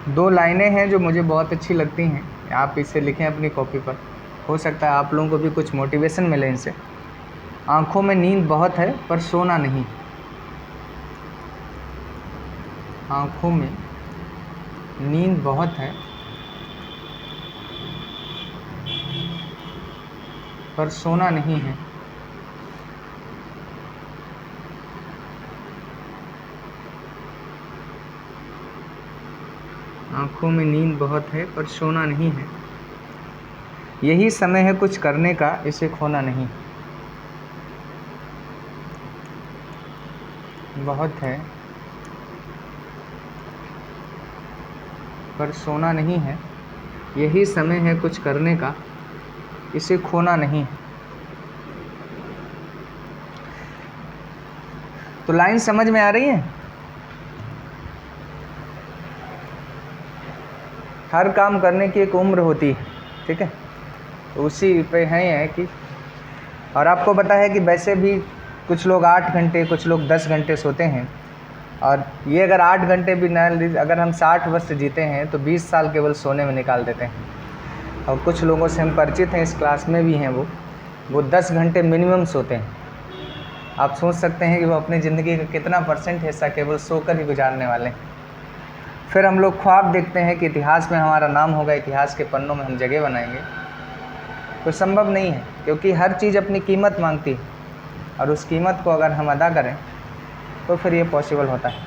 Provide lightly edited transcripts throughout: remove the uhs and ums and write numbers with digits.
दो लाइनें हैं जो मुझे बहुत अच्छी लगती हैं, आप इसे लिखें अपनी कॉपी पर, हो सकता है आप लोगों को भी कुछ मोटिवेशन मिले इनसे। आँखों में नींद बहुत है पर सोना नहीं। आँखों में नींद बहुत है पर सोना नहीं है। आँखों में नींद बहुत है पर सोना नहीं है। यही समय है कुछ करने का, इसे खोना नहीं। बहुत है पर सोना नहीं है। यही समय है कुछ करने का, इसे खोना नहीं। तो लाइन समझ में आ रही है? हर काम करने की एक उम्र होती है, ठीक है, तो उसी पे है कि, और आपको पता है कि वैसे भी कुछ लोग 8 घंटे, कुछ लोग 10 घंटे सोते हैं, और ये अगर 8 घंटे भी ना, अगर हम 60 वर्ष जीते हैं तो 20 साल केवल सोने में निकाल देते हैं। और कुछ लोगों से हम परिचित हैं, इस क्लास में भी हैं, वो 10 घंटे मिनिमम सोते हैं। आप सोच सकते हैं कि वो अपनी ज़िंदगी का कितना % हिस्सा केवल सोकर ही गुजारने वाले हैं। फिर हम लोग ख्वाब देखते हैं कि इतिहास में हमारा नाम होगा, इतिहास के पन्नों में हम जगह बनाएंगे। तो संभव नहीं है, क्योंकि हर चीज़ अपनी कीमत मांगती है, और उस कीमत को अगर हम अदा करें तो फिर ये पॉसिबल होता है।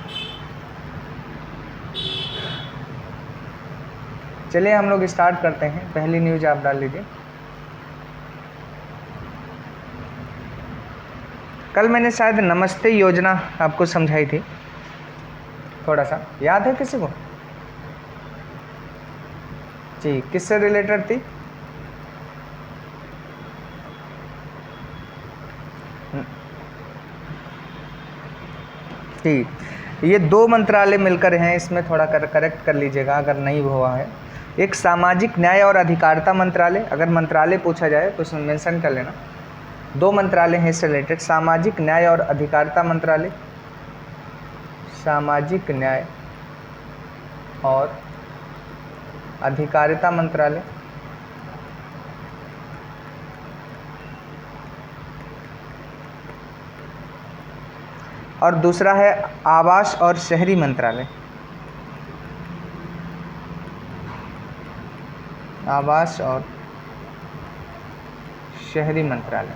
चलिए हम लोग स्टार्ट करते हैं। पहली न्यूज़ आप डाल लीजिए। कल मैंने शायद नमस्ते योजना आपको समझाई थी, थोड़ा सा याद है किसी को? जी, किससे रिलेटेड थी? जी, ये 2 मंत्रालय मिलकर हैं, इसमें थोड़ा करेक्ट कर लीजिएगा अगर नहीं हुआ है। एक सामाजिक न्याय और अधिकारिता मंत्रालय, अगर मंत्रालय पूछा जाए तो उसमें मेंशन कर लेना। 2 मंत्रालय हैं इससे रिलेटेड, सामाजिक न्याय और अधिकारिता मंत्रालय, सामाजिक न्याय और अधिकारिता मंत्रालय, और दूसरा है आवास और शहरी मंत्रालय, आवास और शहरी मंत्रालय।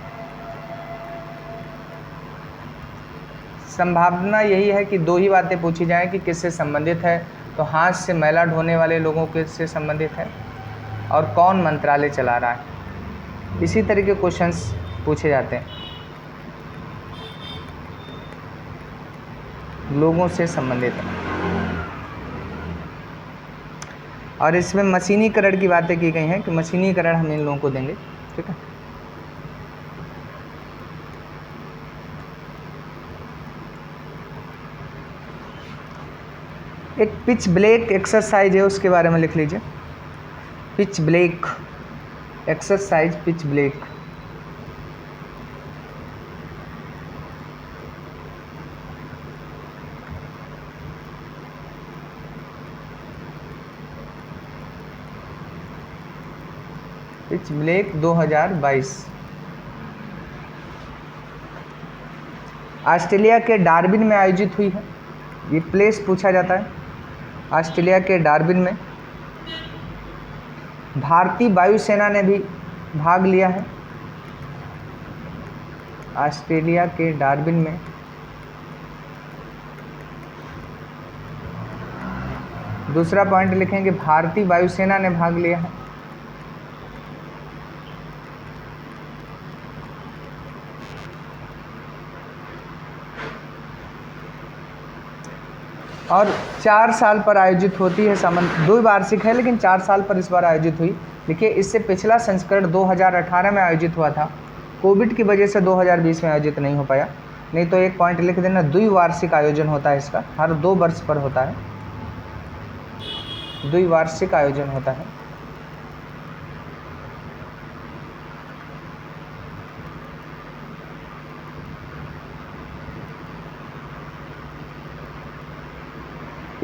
संभावना यही है कि 2 ही बातें पूछी जाएं कि किससे संबंधित है, तो हाथ से मैला ढोने वाले लोगों के से संबंधित है, और कौन मंत्रालय चला रहा है। इसी तरह के क्वेश्चंस पूछे जाते हैं, लोगों से संबंधित है। और इसमें मशीनीकरण की बातें की गई हैं कि मशीनीकरण हम इन लोगों को देंगे, ठीक है। एक पिच ब्लैक एक्सरसाइज है, उसके बारे में लिख लीजिए। Pitch black exercise, pitch black. Pitch black 2022 Australia के डार्विन में आयोजित हुई है। ये प्लेस पूछा जाता है। ऑस्ट्रेलिया के डार्विन में भारतीय वायुसेना ने भी भाग लिया है। ऑस्ट्रेलिया के डार्विन में दूसरा पॉइंट लिखेंगे, भारतीय वायुसेना ने भाग लिया है। और 4 साल पर आयोजित होती है। 2 वार्षिक है, लेकिन 4 साल पर इस बार आयोजित हुई। देखिए, इससे पिछला संस्करण 2018 में आयोजित हुआ था, कोविड की वजह से 2020 में आयोजित नहीं हो पाया। नहीं तो एक पॉइंट लिख देना, द्विवार्षिक आयोजन होता है इसका, हर 2 वर्ष पर होता है, द्विवार्षिक आयोजन होता है।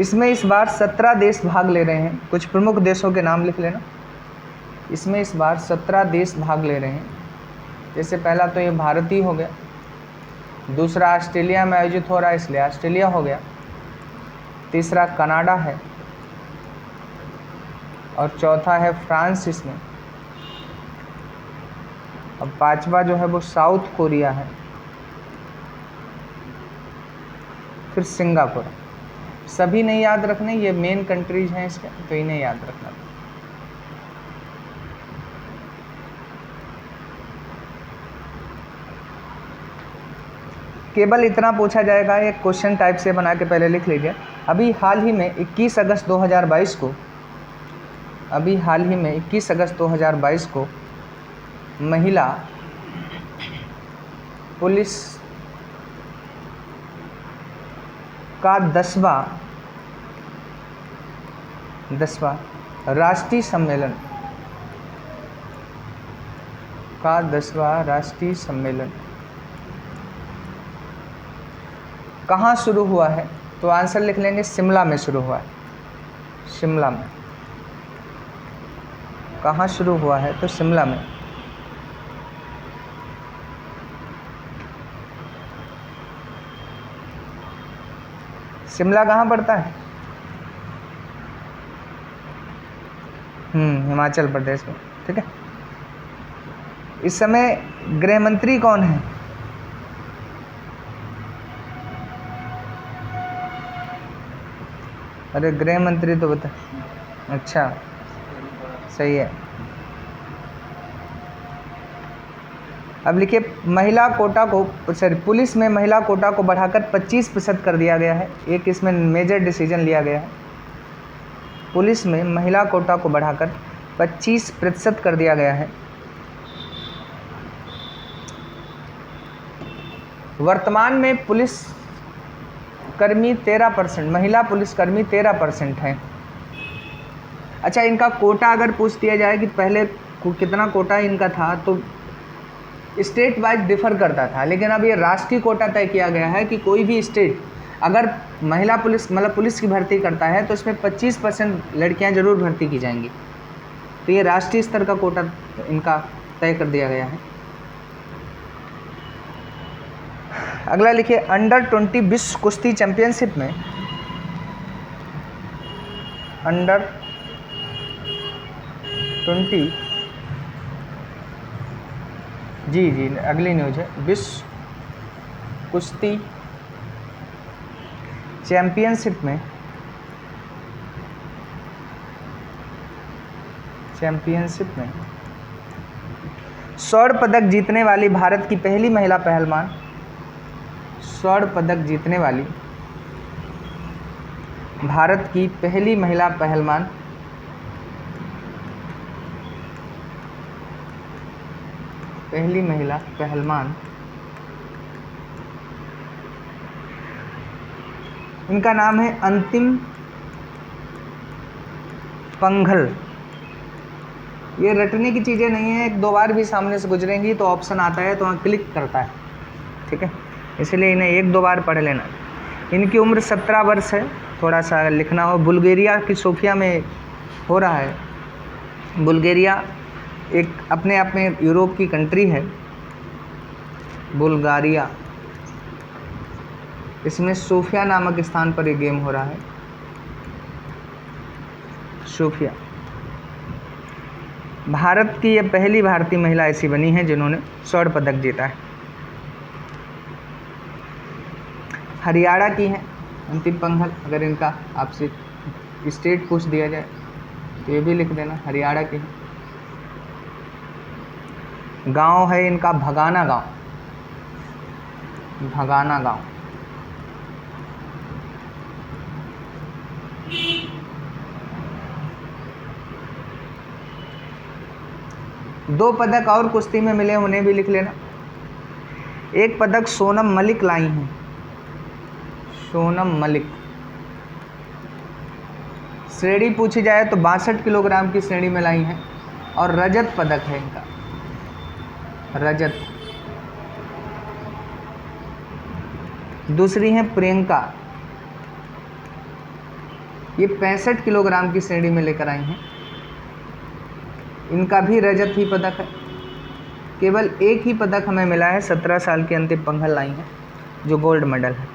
इसमें इस बार 17 देश भाग ले रहे हैं। कुछ प्रमुख देशों के नाम लिख लेना। इसमें इस बार 17 देश भाग ले रहे हैं। जैसे पहला तो ये भारत ही हो गया, दूसरा ऑस्ट्रेलिया में आयोजित हो रहा है इसलिए ऑस्ट्रेलिया हो गया, तीसरा कनाडा है और चौथा है फ्रांस इसमें। अब पांचवा जो है वो साउथ कोरिया है, फिर सिंगापुर। सभी नहीं याद रखने, ये मेन कंट्रीज हैं इसके, तो इन्हें याद रखना। केवल इतना पूछा जाएगा, एक क्वेश्चन टाइप से बना के पहले लिख लीजिए। अभी हाल ही में 21 अगस्त 2022 को महिला पुलिस का 10वां राष्ट्रीय सम्मेलन कहाँ शुरू हुआ है? तो आंसर लिख लेंगे शिमला में शुरू हुआ है। शिमला में। कहाँ शुरू हुआ है? तो शिमला में। शिमला कहाँ पड़ता है? हिमाचल प्रदेश में। ठीक है। इस समय गृह मंत्री कौन है? अरे गृह मंत्री तो बता। अच्छा, सही है। अब लिखिए, महिला कोटा को पुलिस में महिला कोटा को बढ़ाकर 25% कर दिया गया है। एक इसमें मेजर डिसीजन लिया गया है। पुलिस में महिला कोटा को बढ़ाकर 25% कर दिया गया है। वर्तमान में पुलिस कर्मी 13%, महिला पुलिसकर्मी 13% हैं। अच्छा, इनका कोटा अगर पूछ दिया जाए कि पहले कितना कोटा इनका था, तो स्टेट वाइज डिफर करता था, लेकिन अब ये राष्ट्रीय कोटा तय किया गया है कि कोई भी स्टेट अगर महिला पुलिस मतलब पुलिस की भर्ती करता है तो इसमें 25% लड़कियां जरूर भर्ती की जाएंगी। तो ये राष्ट्रीय स्तर का कोटा इनका तय कर दिया गया है। अगला लिखिए, अंडर 20 विश्व कुश्ती चैंपियनशिप में अंडर 20 जी अगली न्यूज है। विश्व कुश्ती चैंपियनशिप में स्वर्ण पदक जीतने वाली भारत की पहली महिला पहलवान, भारत की पहली महिला पहलवान इनका नाम है अंतिम पंघल। ये रटने की चीज़ें नहीं है, एक दो बार भी सामने से गुजरेंगी तो ऑप्शन आता है तो वहाँ क्लिक करता है। ठीक है, इसलिए इन्हें एक दो बार पढ़ लेना। इनकी उम्र 17 वर्ष है। थोड़ा सा लिखना हो। बुल्गारिया की सोफिया में हो रहा है। बुल्गारिया एक अपने आप में यूरोप की कंट्री है, बुल्गारिया। इसमें सोफिया नामक स्थान पर एक गेम हो रहा है, सोफिया। भारत की यह पहली भारतीय महिला ऐसी बनी है जिन्होंने स्वर्ण पदक जीता है। हरियाणा की है अंतिम पंघल। अगर इनका आपसे स्टेट पूछ दिया जाए तो ये भी लिख देना, हरियाणा की है। गांव है इनका भगाना गांव। दो पदक और कुश्ती में मिले, उन्हें भी लिख लेना। एक पदक सोनम मलिक लाई हैं, सोनम मलिक। श्रेणी पूछी जाए तो 62 किलोग्राम की श्रेणी में लाई हैं और रजत पदक है इनका, रजत। दूसरी हैं प्रियंका, ये 65 किलोग्राम की श्रेणी में लेकर आई हैं। इनका भी रजत ही पदक है। केवल एक ही पदक हमें मिला है, 17 साल की अंतिम पंघल लाई हैं, जो गोल्ड मेडल है।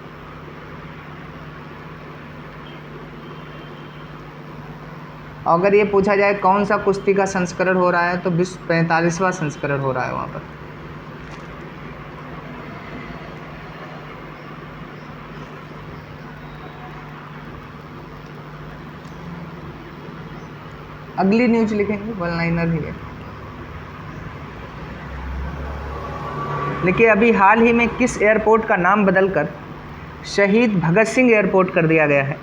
अगर ये पूछा जाए कौन सा कुश्ती का संस्करण हो रहा है, तो विश्व 45वां संस्करण हो रहा है वहाँ पर। अगली न्यूज लिखेंगे, वन लाइनर ही है। देखिए, अभी हाल ही में किस एयरपोर्ट का नाम बदलकर शहीद भगत सिंह एयरपोर्ट कर दिया गया है?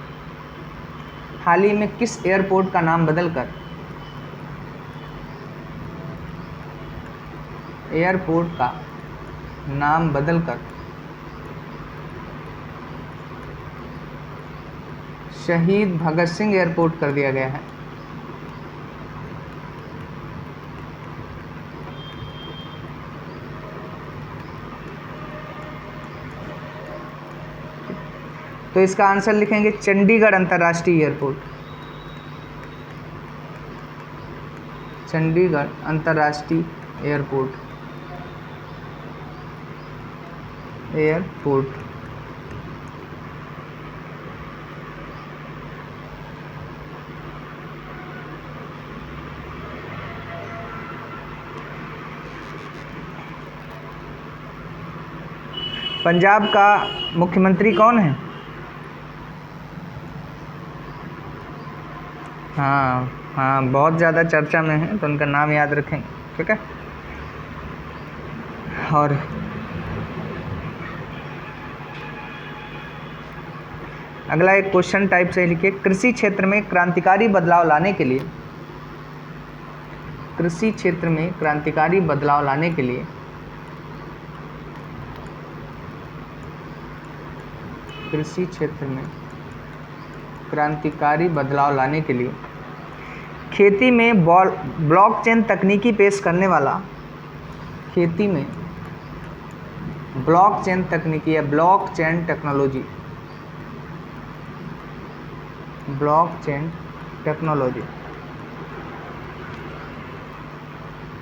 हाल ही में किस एयरपोर्ट का नाम बदलकर शहीद भगत सिंह एयरपोर्ट कर दिया गया है? तो इसका आंसर लिखेंगे चंडीगढ़ अंतर्राष्ट्रीय एयरपोर्ट। चंडीगढ़ अंतर्राष्ट्रीय एयरपोर्ट। पंजाब का मुख्यमंत्री कौन है? हाँ, बहुत ज़्यादा चर्चा में है, तो उनका नाम याद रखेंगे, ठीक है। और अगला एक क्वेश्चन टाइप से लिखिए, कृषि क्षेत्र में क्रांतिकारी बदलाव लाने के लिए खेती में ब्लॉकचेन तकनीकी पेश करने वाला ब्लॉकचेन टेक्नोलॉजी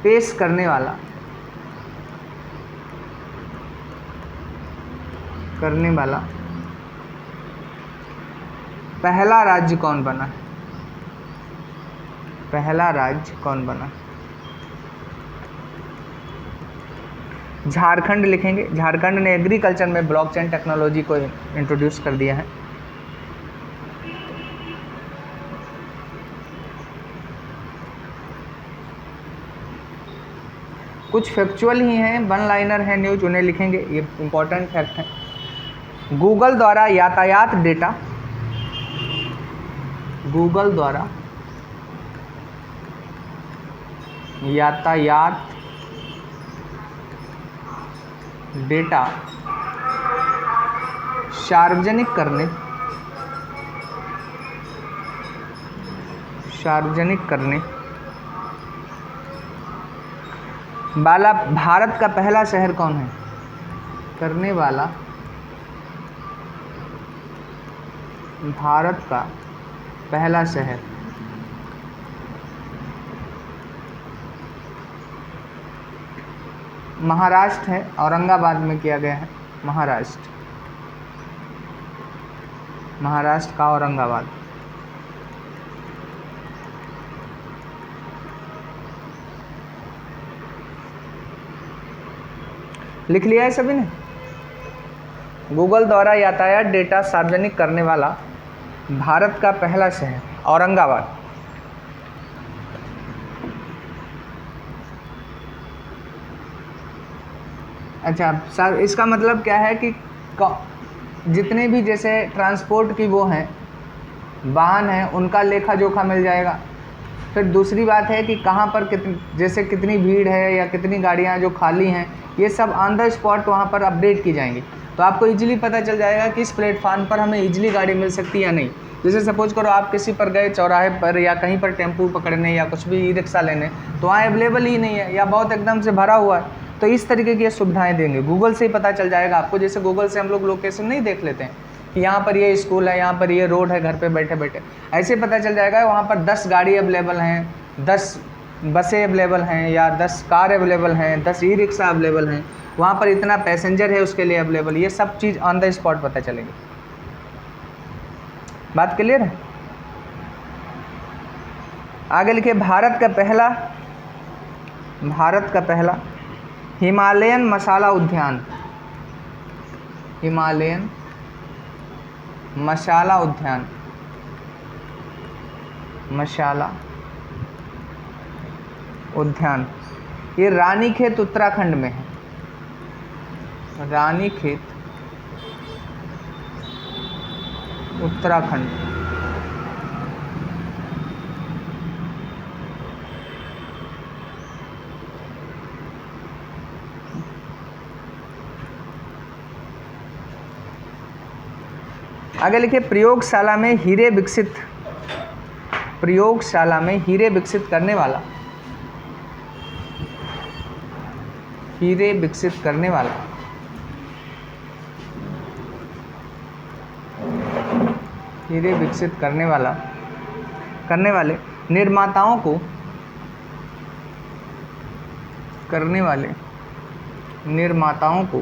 पेश करने वाला पहला राज्य कौन बना? झारखंड लिखेंगे। झारखंड ने एग्रीकल्चर में ब्लॉकचेन टेक्नोलॉजी को इंट्रोड्यूस कर दिया है। कुछ फैक्चुअल ही हैं, वन लाइनर है न्यूज, उन्हें लिखेंगे, ये इंपॉर्टेंट फैक्ट है। गूगल द्वारा यातायात डेटा सार्वजनिक करने वाला भारत का पहला शहर कौन है? भारत का पहला शहर महाराष्ट्र है, औरंगाबाद में किया गया है। महाराष्ट्र का औरंगाबाद। लिख लिया है सभी ने? गूगल द्वारा यातायात डेटा सार्वजनिक करने वाला भारत का पहला शहर औरंगाबाद। अच्छा सर, इसका मतलब क्या है कि जितने भी जैसे ट्रांसपोर्ट की वो हैं वाहन हैं, उनका लेखा जोखा मिल जाएगा। फिर दूसरी बात है कि कहाँ पर कितनी भीड़ है या कितनी गाड़ियाँ जो खाली हैं, ये सब ऑन द स्पॉट वहाँ पर अपडेट की जाएंगी। तो आपको इजीली पता चल जाएगा कि इस प्लेटफार्म पर हमें इजीली गाड़ी मिल सकती है या नहीं। जैसे सपोज करो आप किसी पर गए चौराहे पर या कहीं पर टेम्पू पकड़ने या कुछ भी ई रिक्शा लेने, तो वहाँ अवेलेबल ही नहीं है या बहुत एकदम से भरा हुआ है। तो इस तरीके की सुविधाएं देंगे, गूगल से ही पता चल जाएगा आपको। जैसे गूगल से हम लोग लोकेशन नहीं देख लेते हैं, कि यहाँ पर ये स्कूल है, यहाँ पर ये रोड है, घर पे बैठे बैठे ऐसे पता चल जाएगा। वहाँ पर 10 गाड़ी अवेलेबल हैं, 10 बसें अवेलेबल हैं, या 10 कार अवेलेबल हैं, 10 ई रिक्शा अवेलेबल हैं, वहाँ पर इतना पैसेंजर है उसके लिए अवेलेबल, ये सब चीज़ ऑन द स्पॉट पता चलेगी। बात क्लियर है? आगे लिखिए, भारत का पहला हिमालयन मसाला उद्यान, हिमालयन मसाला उद्यान, मसाला उद्यान, ये रानीखेत उत्तराखंड में है। रानीखेत उत्तराखंड। आगे लिखिए, प्रयोगशाला में हीरे विकसित करने वाला, हीरे विकसित करने वाले निर्माताओं को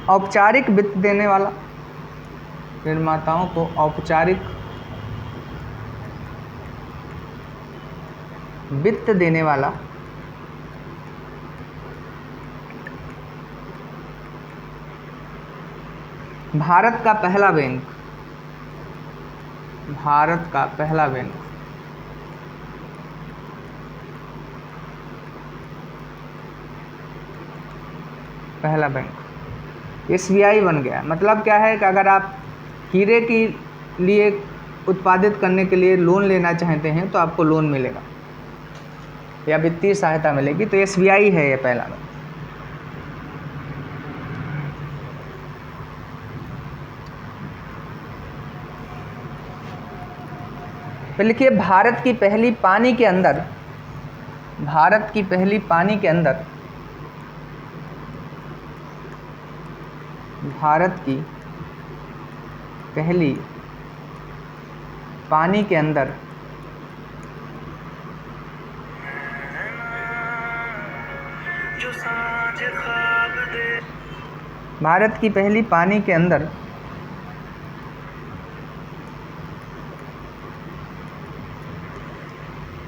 औपचारिक वित्त देने वाला, निर्माताओं को औपचारिक वित्त देने वाला भारत का पहला बैंक, भारत का पहला बैंक, पहला बैंक SBI बन गया। मतलब क्या है कि अगर आप हीरे के लिए उत्पादित करने के लिए लोन लेना चाहते हैं तो आपको लोन मिलेगा या वित्तीय सहायता मिलेगी, तो SBI है ये पहला बैंक। फिर लिखिए, भारत की पहली पानी के अंदर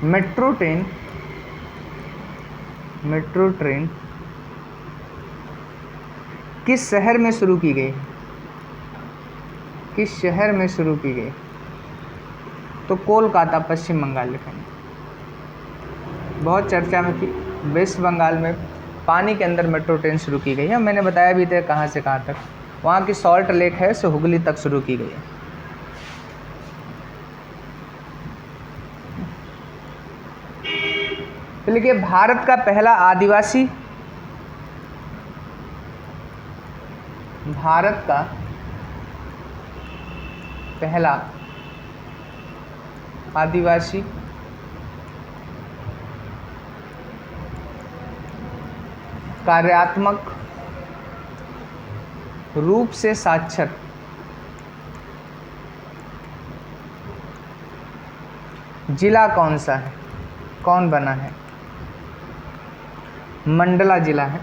मेट्रो ट्रेन किस शहर में शुरू की गई? तो कोलकाता, पश्चिम बंगाल लिखेंगे। बहुत चर्चा में थी, वेस्ट बंगाल में पानी के अंदर मेट्रो ट्रेन शुरू की गई है। मैंने बताया भी था कहाँ से कहाँ तक। वहाँ की सॉल्ट लेक है सो हुगली तक शुरू की गई है। तो लिखिए, भारत का पहला आदिवासी कार्यात्मक रूप से साक्षर जिला कौन सा है? कौन बना है? मंडला जिला है।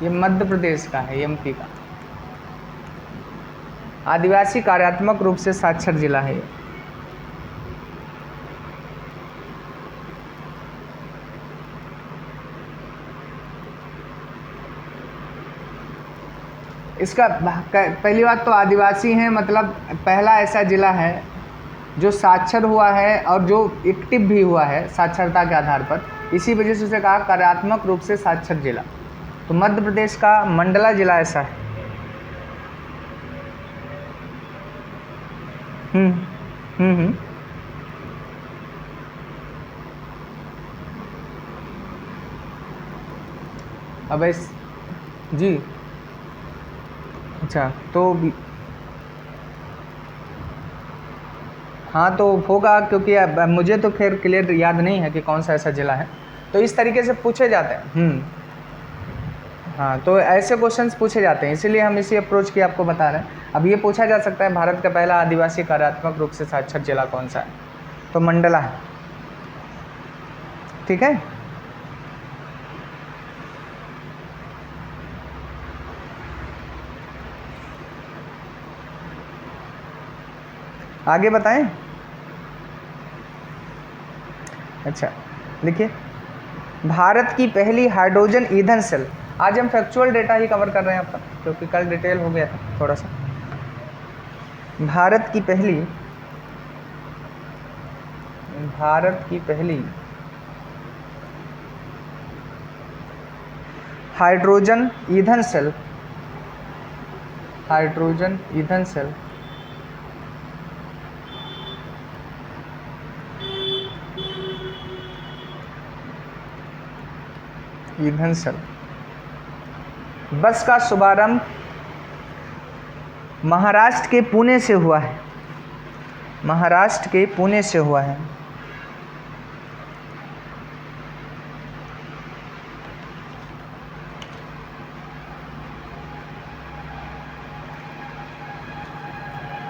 ये मध्य प्रदेश का है, MP का। आदिवासी कार्यात्मक रूप से साक्षर जिला है। इसका पहली बात तो आदिवासी हैं, मतलब पहला ऐसा जिला है जो साक्षर हुआ है और जो एक्टिव भी हुआ है साक्षरता के आधार पर। इसी वजह से उसे कहा कार्यात्मक रूप से साक्षर जिला। तो मध्य प्रदेश का मंडला जिला ऐसा है। अब जी अच्छा, तो हाँ तो होगा, क्योंकि अब मुझे तो खैर क्लियर याद नहीं है कि कौन सा ऐसा ज़िला है। तो इस तरीके से पूछे जाते हैं। हाँ, तो ऐसे क्वेश्चंस पूछे जाते हैं, इसीलिए हम इसी अप्रोच की आपको बता रहे हैं। अब ये पूछा जा सकता है भारत का पहला आदिवासी कार्यात्मक रूप से साक्षर जिला कौन सा है, तो मंडला है। ठीक है, आगे बताएं। अच्छा देखिए, भारत की पहली हाइड्रोजन ईंधन सेल, आज हम फैक्चुअल डेटा ही कवर कर रहे हैं आपका, क्योंकि कल डिटेल हो गया था थोड़ा सा। भारत की पहली हाइड्रोजन ईंधन सेल बस का शुभारंभ महाराष्ट्र के पुणे से हुआ है।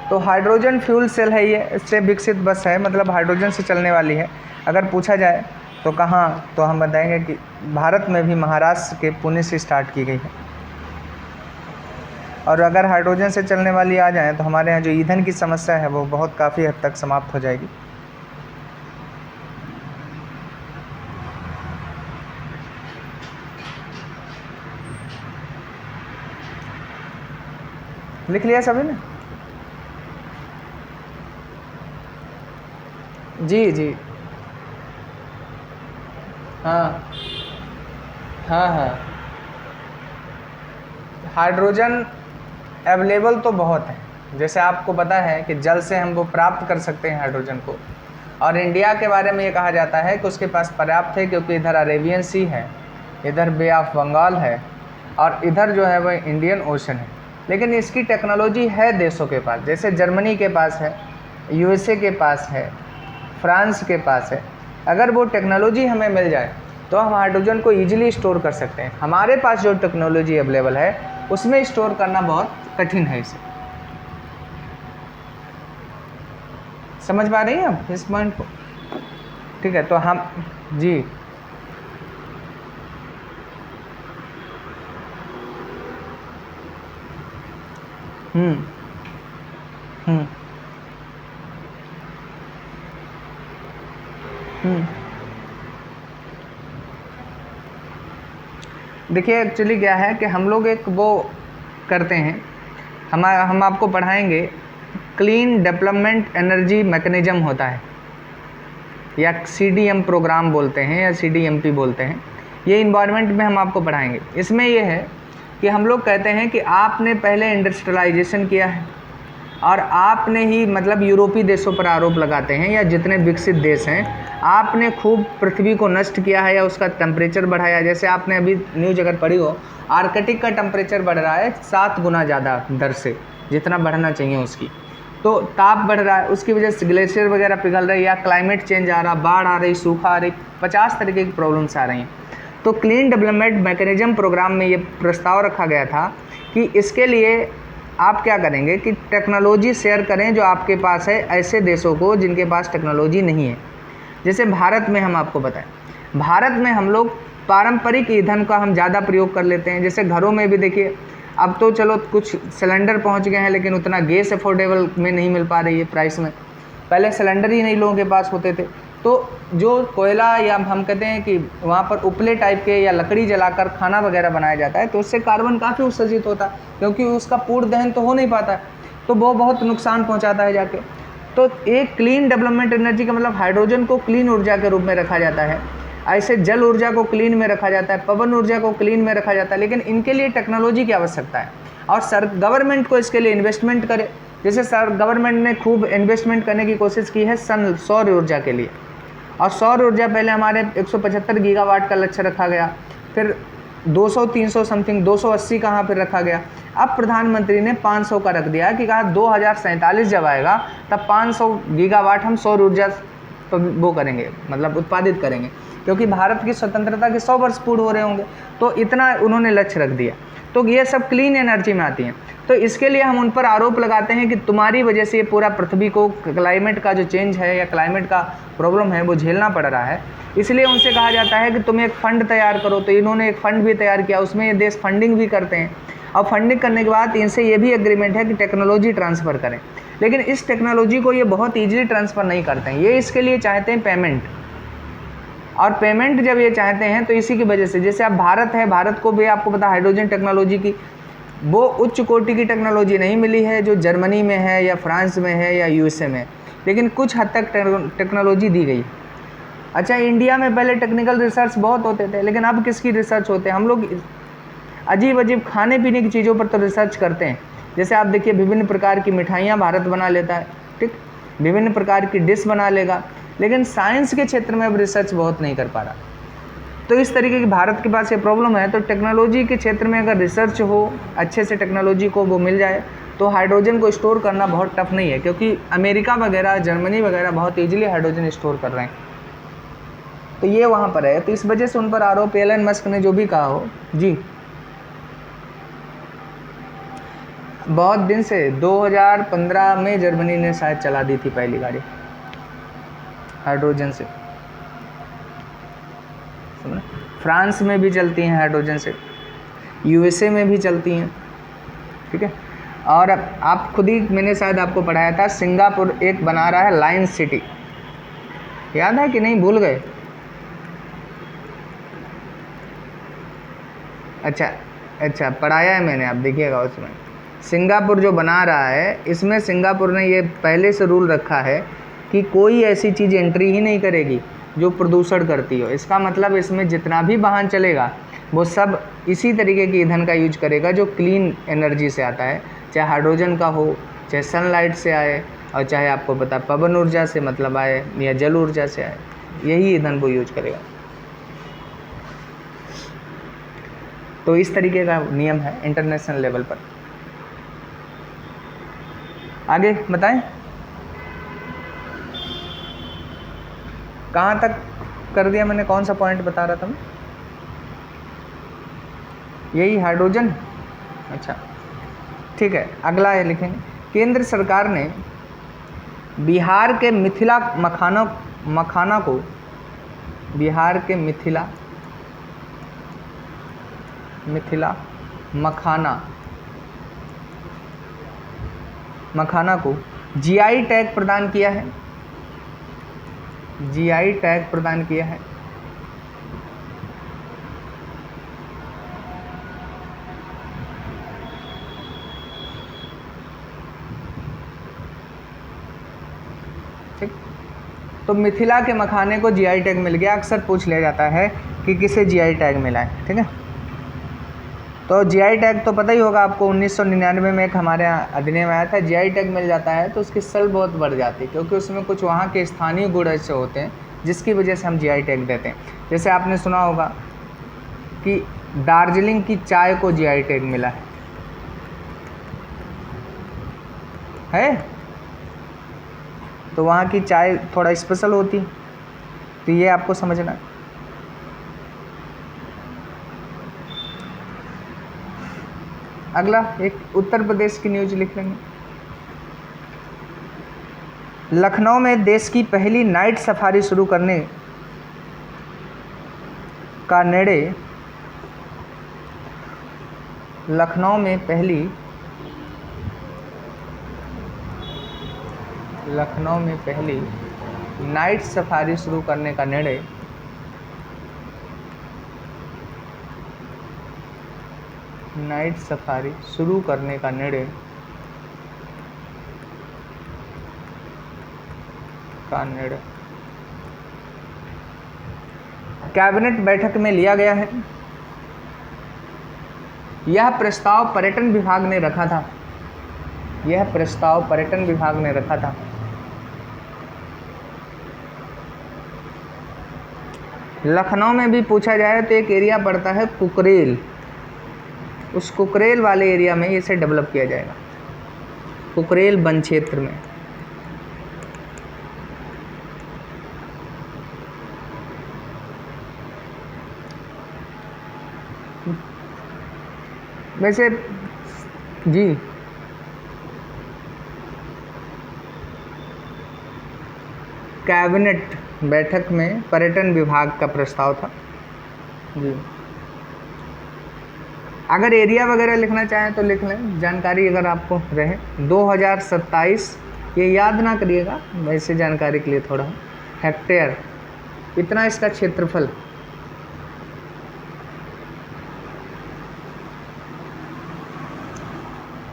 तो हाइड्रोजन फ्यूल सेल है ये, इससे विकसित बस है, मतलब हाइड्रोजन से चलने वाली है। अगर पूछा जाए तो कहाँ, तो हम बताएंगे कि भारत में भी महाराष्ट्र के पुणे से स्टार्ट की गई है। और अगर हाइड्रोजन से चलने वाली आ जाए तो हमारे यहाँ जो ईंधन की समस्या है वो बहुत काफ़ी हद तक समाप्त हो जाएगी। लिख लिया सभी ने? जी हाँ, हाइड्रोजन अवेलेबल तो बहुत है, जैसे आपको पता है कि जल से हम वो प्राप्त कर सकते हैं हाइड्रोजन को। और इंडिया के बारे में ये कहा जाता है कि उसके पास पर्याप्त है, क्योंकि इधर अरेबियन सी है, इधर बे ऑफ बंगाल है, और इधर जो है वह इंडियन ओशन है। लेकिन इसकी टेक्नोलॉजी है देशों के पास, जैसे जर्मनी के पास है, यूएसए के पास है, फ्रांस के पास है। अगर वो टेक्नोलॉजी हमें मिल जाए तो हम हाइड्रोजन को ईजिली स्टोर कर सकते हैं। हमारे पास जो टेक्नोलॉजी अवेलेबल है उसमें स्टोर करना बहुत कठिन है। इसे समझ पा रही हैं आप इस पॉइंट को? ठीक है, तो हम जी देखिए एक्चुअली क्या है कि हम लोग एक वो करते हैं, हम आपको पढ़ाएंगे क्लीन डेवलपमेंट एनर्जी मैकेनिज्म होता है, या CDM प्रोग्राम बोलते हैं या CDMP बोलते हैं। ये इन्वायरमेंट में हम आपको पढ़ाएंगे। इसमें ये है कि हम लोग कहते हैं कि आपने पहले इंडस्ट्रियलाइजेशन किया है और आपने ही, मतलब यूरोपीय देशों पर आरोप लगाते हैं या जितने विकसित देश हैं, आपने खूब पृथ्वी को नष्ट किया है या उसका टेम्परेचर बढ़ाया। जैसे आपने अभी न्यूज़ अगर पढ़ी हो, आर्कटिक का टेम्परेचर बढ़ रहा है 7 गुना ज़्यादा दर से, जितना बढ़ना चाहिए उसकी। तो ताप बढ़ रहा है, उसकी वजह से ग्लेशियर वगैरह पिघल रही, या क्लाइमेट चेंज आ रहा, बाढ़ आ रही, सूखा आ रही, 50 तरीके की प्रॉब्लम्स आ रही हैं। तो क्लीन डेवलपमेंट मैकेनिज्म प्रोग्राम में ये प्रस्ताव रखा गया था कि इसके लिए आप क्या करेंगे कि टेक्नोलॉजी शेयर करें जो आपके पास है ऐसे देशों को जिनके पास टेक्नोलॉजी नहीं है। जैसे भारत में हम आपको बताएं, भारत में हम लोग पारंपरिक ईंधन का हम ज़्यादा प्रयोग कर लेते हैं। जैसे घरों में भी देखिए, अब तो चलो कुछ सिलेंडर पहुंच गए हैं, लेकिन उतना गैस अफोर्डेबल में नहीं मिल पा रही है प्राइस में। पहले सिलेंडर ही नहीं लोगों के पास होते थे, तो जो कोयला या हम कहते हैं कि वहाँ पर उपले टाइप के या लकड़ी जलाकर खाना वगैरह बनाया जाता है, तो उससे कार्बन काफ़ी उत्सर्जित होता है, क्योंकि उसका पूर्ण दहन तो हो नहीं पाता है, तो वो बहुत नुकसान पहुँचाता है जाके। तो एक क्लीन डेवलपमेंट एनर्जी का मतलब हाइड्रोजन को क्लीन ऊर्जा के रूप में रखा जाता है, ऐसे जल ऊर्जा को क्लीन में रखा जाता है, पवन ऊर्जा को क्लीन में रखा जाता है। लेकिन इनके लिए टेक्नोलॉजी की आवश्यकता है और गवर्नमेंट को इसके लिए इन्वेस्टमेंट करे। जैसे गवर्नमेंट ने खूब इन्वेस्टमेंट करने की कोशिश की है सौर ऊर्जा के लिए, और सौर ऊर्जा पहले हमारे 175 गीगावाट का लक्ष्य रखा गया, फिर 200 300 समथिंग 280 कहाँ पर रखा गया। अब प्रधानमंत्री ने 500 का रख दिया कि कहा 2047 जब आएगा तब 500 गीगावाट हम सौर ऊर्जा वो करेंगे, मतलब उत्पादित करेंगे, क्योंकि भारत की स्वतंत्रता के 100 वर्ष पूर्ण हो रहे होंगे, तो इतना उन्होंने लक्ष्य रख दिया। तो ये सब क्लीन एनर्जी में आती हैं। तो इसके लिए हम उन पर आरोप लगाते हैं कि तुम्हारी वजह से ये पूरा पृथ्वी को क्लाइमेट का जो चेंज है या क्लाइमेट का प्रॉब्लम है वो झेलना पड़ रहा है। इसलिए उनसे कहा जाता है कि तुम एक फ़ंड तैयार करो। तो इन्होंने एक फ़ंड भी तैयार किया, उसमें ये देश फंडिंग भी करते हैं, और फंडिंग करने के बाद इनसे ये भी एग्रीमेंट है कि टेक्नोलॉजी ट्रांसफ़र करें। लेकिन इस टेक्नोलॉजी को ये बहुत ईजिली ट्रांसफ़र नहीं करते हैं, ये इसके लिए चाहते हैं पेमेंट। और पेमेंट जब ये चाहते हैं तो इसी की वजह से, जैसे अब भारत है, भारत को भी आपको पता हाइड्रोजन टेक्नोलॉजी की वो उच्च कोटि की टेक्नोलॉजी नहीं मिली है जो जर्मनी में है या फ्रांस में है या यूएसए में, लेकिन कुछ हद तक टेक्नोलॉजी दी गई। अच्छा, इंडिया में पहले टेक्निकल रिसर्च बहुत होते थे, लेकिन अब किसकी रिसर्च होते हैं? हम लोग अजीब अजीब खाने पीने की चीज़ों पर तो रिसर्च करते हैं। जैसे आप देखिए, विभिन्न प्रकार की मिठाइयाँ भारत बना लेता है, ठीक, विभिन्न प्रकार की डिश बना लेगा, लेकिन साइंस के क्षेत्र में अब रिसर्च बहुत नहीं कर पा रहा। तो इस तरीके की भारत के पास ये प्रॉब्लम है। तो टेक्नोलॉजी के क्षेत्र में अगर रिसर्च हो, अच्छे से टेक्नोलॉजी को वो मिल जाए, तो हाइड्रोजन को स्टोर करना बहुत टफ नहीं है, क्योंकि अमेरिका वगैरह, जर्मनी वगैरह बहुत ईजिली हाइड्रोजन स्टोर कर रहे हैं। तो ये वहाँ पर है, तो इस वजह से उन पर आरोप, एलन मस्क ने जो भी कहा हो जी, बहुत दिन से 2015 में जर्मनी ने शायद चला दी थी पहली गाड़ी हाइड्रोजन से। फ्रांस में भी चलती हैं हाइड्रोजन से, यूएसए में भी चलती हैं, ठीक है। और आप खुद ही, मैंने शायद आपको पढ़ाया था, सिंगापुर एक बना रहा है लाइन सिटी, याद है कि नहीं, भूल गए? अच्छा पढ़ाया है मैंने, आप देखिएगा उसमें। सिंगापुर जो बना रहा है, इसमें सिंगापुर ने ये पहले से रूल रखा है कि कोई ऐसी चीज़ एंट्री ही नहीं करेगी जो प्रदूषण करती हो। इसका मतलब इसमें जितना भी वाहन चलेगा वो सब इसी तरीके के ईंधन का यूज करेगा जो क्लीन एनर्जी से आता है, चाहे हाइड्रोजन का हो, चाहे सनलाइट से आए, और चाहे आपको पता पवन ऊर्जा से मतलब आए या जल ऊर्जा से आए, यही ईंधन वो यूज करेगा। तो इस तरीके का नियम है इंटरनेशनल लेवल पर। आगे बताएं, कहाँ तक कर दिया मैंने, कौन सा पॉइंट बता रहा था मैं? यही हाइड्रोजन। अच्छा ठीक है, अगला है लिखेंगे, केंद्र सरकार ने बिहार के मिथिला मखाना को, बिहार के मिथिला मखाना को जीआई टैग प्रदान किया है, जीआई टैग प्रदान किया है। ठीक, तो मिथिला के मखाने को जीआई टैग मिल गया। अक्सर पूछ लिया जाता है कि किसे जीआई टैग मिला है, ठीक है। तो जीआई टैग तो पता ही होगा आपको, 1999 में एक हमारे यहाँ अधिनियम आया था, जीआई टैग मिल जाता है तो उसकी सेल बहुत बढ़ जाती है, क्योंकि उसमें कुछ वहाँ के स्थानीय गुण ऐसे होते हैं जिसकी वजह से हम जीआई टैग देते हैं। जैसे आपने सुना होगा कि दार्जिलिंग की चाय को जीआई टैग मिला है? तो वहाँ की चाय थोड़ा स्पेशल होती, तो ये आपको समझना है। अगला एक उत्तर प्रदेश की न्यूज लिख लेंगे। लखनऊ में देश की पहली नाइट सफारी शुरू करने का निर्णय, लखनऊ में पहली नाइट सफारी शुरू करने का निर्णय कैबिनेट बैठक में लिया गया है। यह प्रस्ताव पर्यटन विभाग ने रखा था। लखनऊ में भी पूछा जाए तो एक एरिया पड़ता है कुकरेल, उस कुकरेल वाले एरिया में इसे डेवलप किया जाएगा, कुकरेल वन क्षेत्र में। वैसे जी, कैबिनेट बैठक में पर्यटन विभाग का प्रस्ताव था जी। अगर एरिया वगैरह लिखना चाहें तो लिख लें, जानकारी अगर आपको रहे। 2027, ये याद ना करिएगा, वैसे जानकारी के लिए थोड़ा, हेक्टेयर इतना इसका क्षेत्रफल।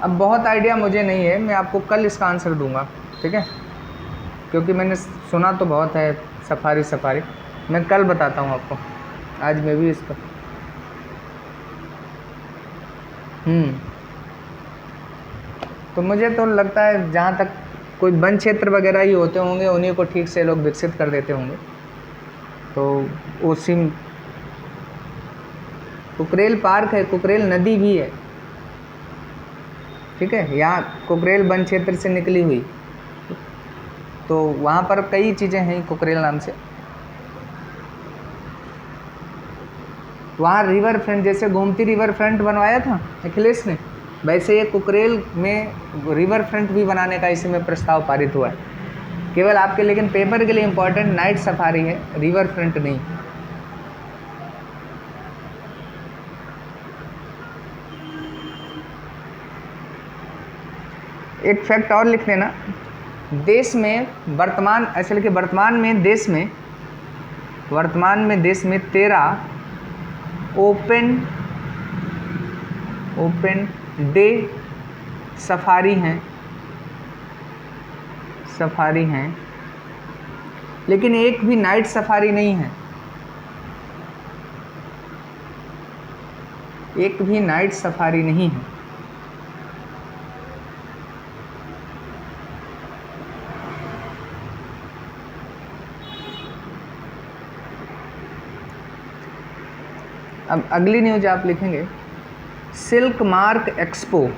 अब बहुत आइडिया मुझे नहीं है, मैं आपको कल इसका आंसर दूंगा, ठीक है, क्योंकि मैंने सुना तो बहुत है सफारी, मैं कल बताता हूँ आपको, आज मैं भी इसका तो मुझे तो लगता है जहाँ तक कोई वन क्षेत्र वगैरह ही होते होंगे, उन्हीं को ठीक से लोग विकसित कर देते होंगे। तो उसी कुकरेल पार्क है, कुकरेल नदी भी है, ठीक है, यहाँ कुकरेल वन क्षेत्र से निकली हुई, तो वहाँ पर कई चीज़ें हैं कुकरेल नाम से। वहाँ रिवर फ्रंट, जैसे गोमती रिवर फ्रंट बनवाया था अखिलेश ने, वैसे ये कुकरेल में रिवर फ्रंट भी बनाने का इसी में प्रस्ताव पारित हुआ है। केवल आपके लेकिन पेपर के लिए इम्पोर्टेंट नाइट सफारी है, रिवर फ्रंट नहीं। एक फैक्ट और लिख लेना, देश में वर्तमान, असल के वर्तमान में देश में 13 ओपन डे सफारी हैं, लेकिन एक भी नाइट सफारी नहीं है, एक भी नाइट सफारी नहीं है। अब अगली न्यूज आप लिखेंगे, silk mark expo,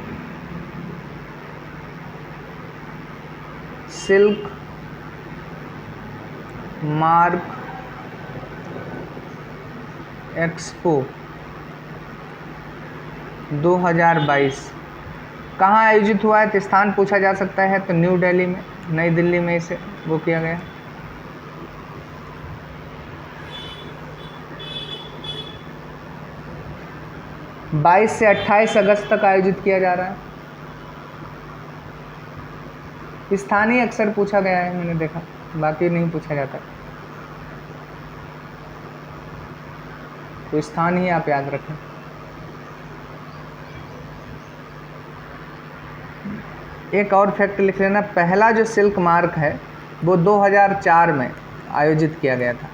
silk mark expo 2022 कहाँ आयोजित हुआ है? तो स्थान पूछा जा सकता है, तो न्यू दिल्ली में, नई दिल्ली में इसे वो किया गया। बाईस से 28 अगस्त तक आयोजित किया जा रहा है। स्थानीय अक्सर पूछा गया है, मैंने देखा, बाकी नहीं पूछा जाता, तो स्थान ही आप याद रखें। एक और फैक्ट लिख लेना, पहला जो सिल्क मार्क है वो 2004 में आयोजित किया गया था।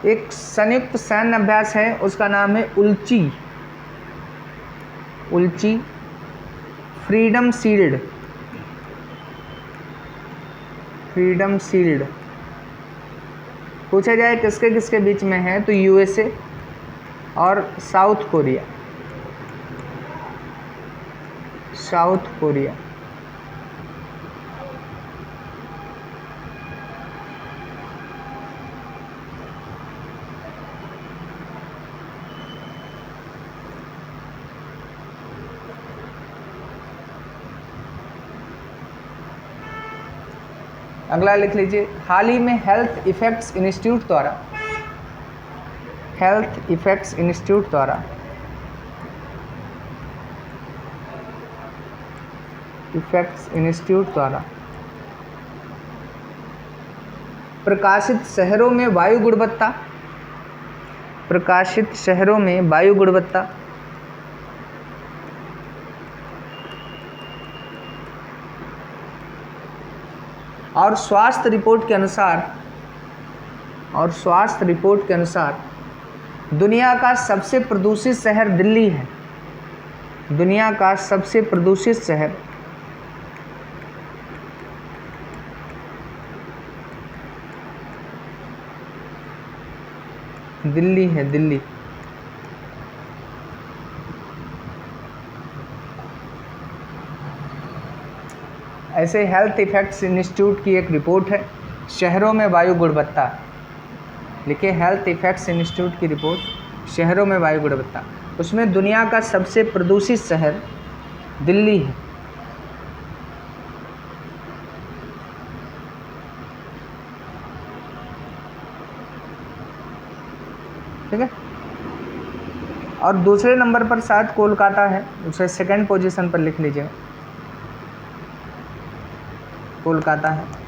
एक संयुक्त सैन्य अभ्यास है, उसका नाम है उल्ची फ्रीडम शील्ड। पूछा जाए किसके किसके बीच में है, तो यूएसए और साउथ कोरिया। अगला लिख लीजिए, हाल ही में हेल्थ इफेक्ट्स इंस्टीट्यूट द्वारा प्रकाशित शहरों में वायु गुणवत्ता और स्वास्थ्य रिपोर्ट के अनुसार दुनिया का सबसे प्रदूषित शहर दिल्ली है। दुनिया का सबसे प्रदूषित शहर दिल्ली है, दिल्ली। ऐसे हेल्थ इफेक्ट्स इंस्टीट्यूट की एक रिपोर्ट है, शहरों में वायु गुणवत्ता। लिखिए हेल्थ इफेक्ट्स इंस्टीट्यूट की रिपोर्ट, शहरों में वायु गुणवत्ता। उसमें दुनिया का सबसे प्रदूषित शहर दिल्ली है। ठीक है, और दूसरे नंबर पर शायद कोलकाता है, उसे सेकंड पोजीशन पर लिख लीजिए, कोलकाता है।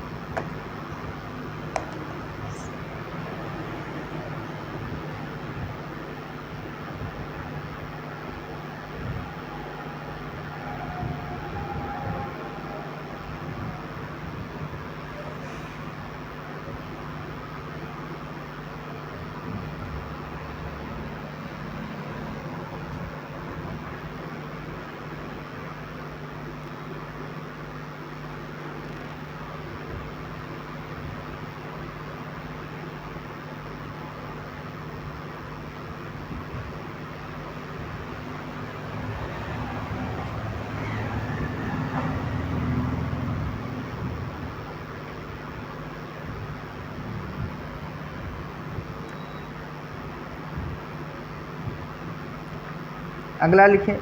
अगला लिखिए,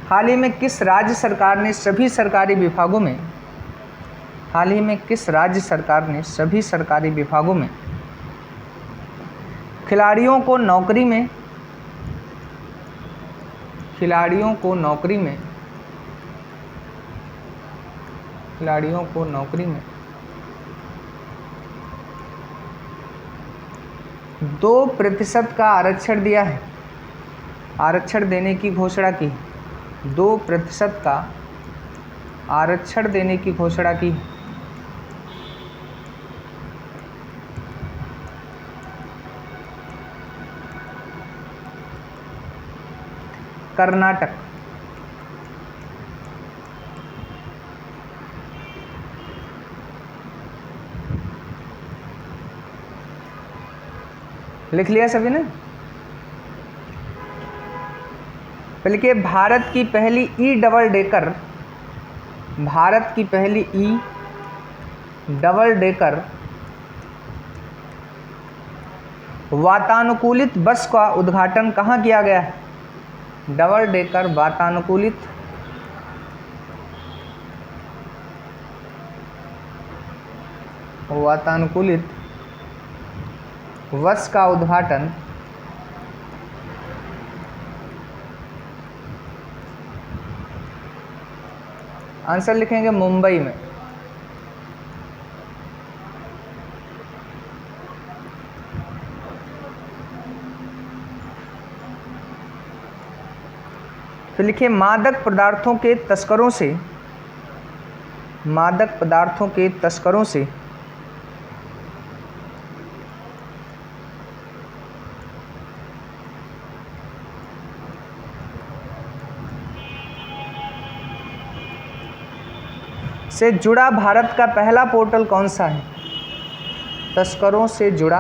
हाल ही में किस राज्य सरकार ने सभी सरकारी विभागों में, हाल ही में किस राज्य सरकार ने सभी सरकारी विभागों में खिलाड़ियों को नौकरी में, खिलाड़ियों को नौकरी में, खिलाड़ियों को नौकरी में 2% का आरक्षण दिया है, आरक्षण देने की घोषणा की, 2% का आरक्षण देने की घोषणा की। कर्नाटक। लिख लिया सभी ने? बल्कि भारत की पहली ई डबल डेकर, भारत की पहली ई डबल डेकर वातानुकूलित बस का उद्घाटन कहाँ किया गया है? डबल डेकर वातानुकूलित बस का उद्घाटन आंसर लिखेंगे मुंबई में। तो लिखिए मादक पदार्थों के तस्करों से, मादक पदार्थों के तस्करों से जुड़ा भारत का पहला पोर्टल कौन सा है? तस्करों से जुड़ा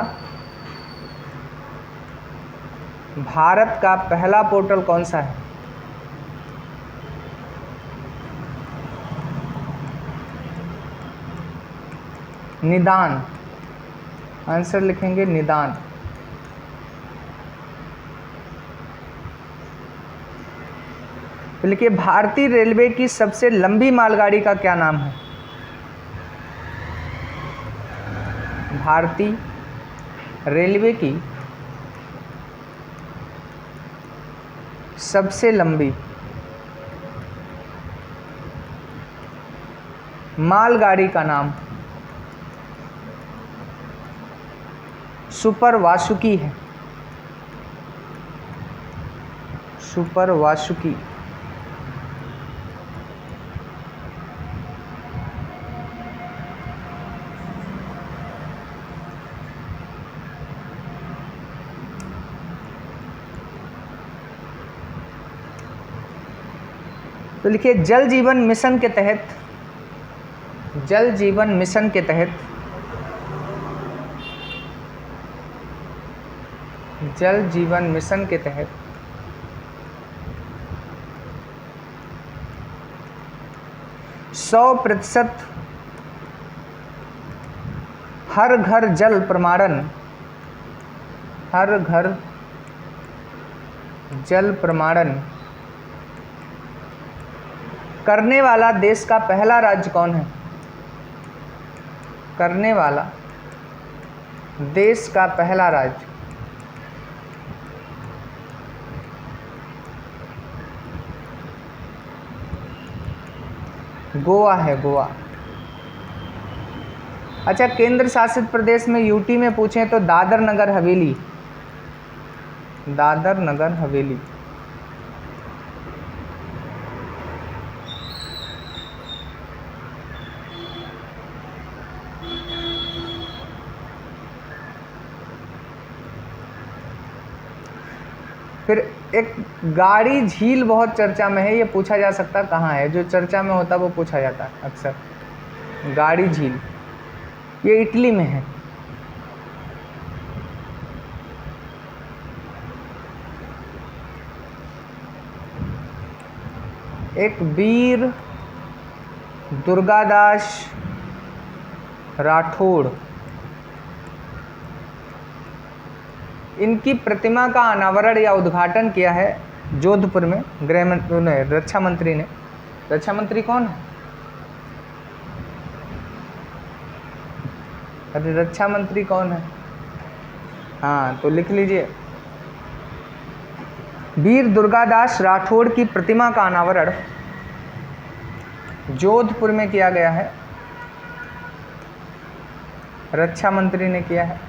भारत का पहला पोर्टल कौन सा है? निदान। आंसर लिखेंगे निदान। तो लिखिए भारतीय रेलवे की सबसे लंबी मालगाड़ी का क्या नाम है? भारतीय रेलवे की सबसे लंबी मालगाड़ी का नाम सुपर वासुकी है, सुपर वासुकी। तो लिखिए जल जीवन मिशन के तहत, जल जीवन मिशन के तहत, जल जीवन मिशन के तहत 100% हर घर जल प्रमाणन, हर घर जल प्रमाणन करने वाला देश का पहला राज्य कौन है? करने वाला देश का पहला राज्य गोवा है, गोवा। अच्छा, केंद्र शासित प्रदेश में यूटी में पूछें तो दादर नगर हवेली, दादर नगर हवेली। फिर एक गाड़ी झील बहुत चर्चा में है, ये पूछा जा सकता कहाँ है? जो चर्चा में होता है वो पूछा जाता है अक्सर। गाड़ी झील ये इटली में है। एक वीर दुर्गादास राठौड़, इनकी प्रतिमा का अनावरण या उद्घाटन किया है जोधपुर में रक्षा मंत्री ने। रक्षा मंत्री कौन है? अरे रक्षा मंत्री कौन है? हाँ, तो लिख लीजिए, वीर दुर्गादास राठौड़ की प्रतिमा का अनावरण जोधपुर में किया गया है, रक्षा मंत्री ने किया है।